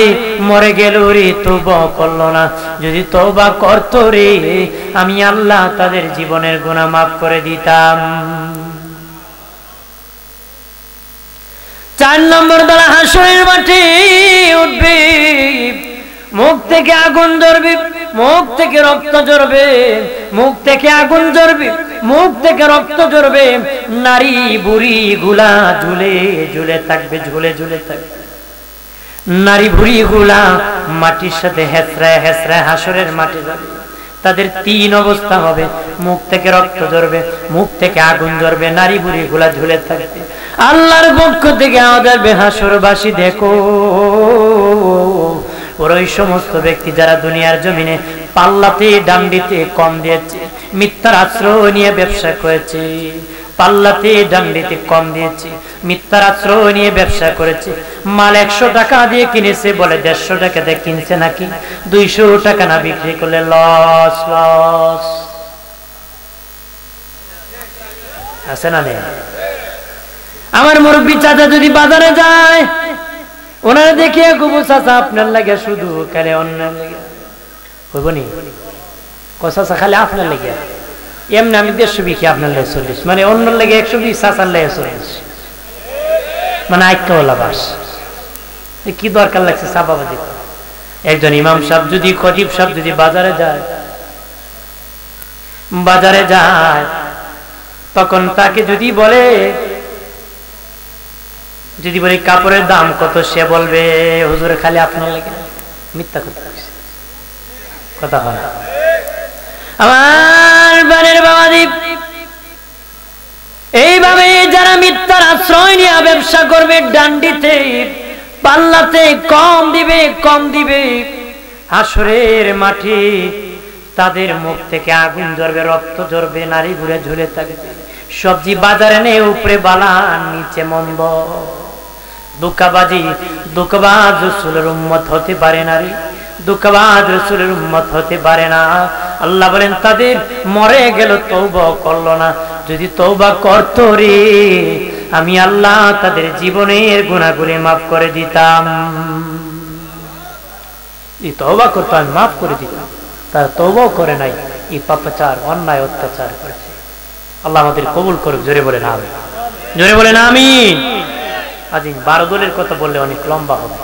মরে গেল রে, তওবা করলো না, যদি তওবা করতো রে আমি আল্লাহ তাদের জীবনের গুনাহ মাফ করে দিতাম। 4 নম্বর দ্বারা হাসরের মাঠে উঠবে, মুখ থেকে আগুন জ্বলবে, মুখ থেকে রক্ত ঝরবে, মুখ থেকে আগুন জ্বলবে, মুখ থেকে রক্ত ঝরবে, নারী বুড়ি গুলা ঝুলে ঝুলে থাকবে, ঝুলে ঝুলে থাকবে, নারী বুড়ি গুলা মাটির সাথে হেসরায় হেসরায় হাসরের মাঠে যাবে। তাদের 3 অবস্থা হবে, মুখ থেকে রক্ত ঝরবে, মুখ থেকে আগুন ঝরবে, নারী বুড়ি গুলা ঝুলে থাকবে। আল্লাহর পক্ষ থেকে আমাদের হাসরবাসী দেখো, ওরা ওই সমস্ত ব্যক্তি যারা দুনিয়ার জমিনে পাল্লাতে ডান্ডিতে কম দিয়েছে, মিথ্যার আশ্রয় নিয়ে ব্যবসা করেছে, পাল্লাতে ডান্ডিতে কম দিয়েছে, মিথ্যার আশ্রয় নিয়ে ব্যবসা করেছে, মাল 100 টাকা দিয়ে কিনেছে, বলে 150 টাকা দিয়ে কিনছে নাকি, 200 টাকা না বিক্রি করলে লস লস আছে না নেই? আমার মুরব্বী চাচা যদি বাজারে যায়, ওনারা দেখিয়ে গুবু চাচা আপনার লাগে শুধু খালি অন্যের লাগে হইব নি, চাচা খালি আপনার লাগে, এমনি আমি 150 বিকি আপনার লাগে 40, মানে অন্যের লাগে 120, চাচার লাগে 40, মানে আইক্যা ওলা বাস। কি দরকার লাগছে চাপাবাজি? একজন ইমাম সাহেব যদি, খতিব সাহেব যদি বাজারে যায়, তখন তাকে যদি বলে কাপড়ের দাম কত, সে বলবে হুজুর খালি আপনার লাগে। মিথ্যা কথা হয়। আমার বাড়ির বাবাদীপ, এইভাবে যারা মিথ্যার আশ্রয় নিয়ে ব্যবসা করবে, ডান্ডিতে পাল্লাতে কম দিবে, হাসরের মাঠে তাদের মুখ থেকে আগুন ঝরবে, রক্ত ঝরবে, নারী ঘুরে ঝুলে থাকবে। সবজি বাজারে নেই, উপরে বালা নিচে মন্দ। ধোঁকাবাজ রাসূলের উম্মত হতে পারে না রে, ধোঁকাবাজ রাসূলের উম্মত হতে পারে না। আল্লাহ বলেন তাদের মরে গেল, তওবা করলো না। যদি তওবা করতো রে, আমি আল্লাহ তাদের জীবনের গুনাহগুলি মাফ করে দিতাম। এই তওবা করতো, আমি মাফ করে দিতাম। তারা তওবাও করে নাই, এই পাপাচার, অন্যায়, অত্যাচার করেছে। আল্লাহ আমাদের কবুল করুক। জোরে বলেন আমিন, জোরে বলেন আমিন। আজ 12 দলের কথা বললে অনেক লম্বা হবে।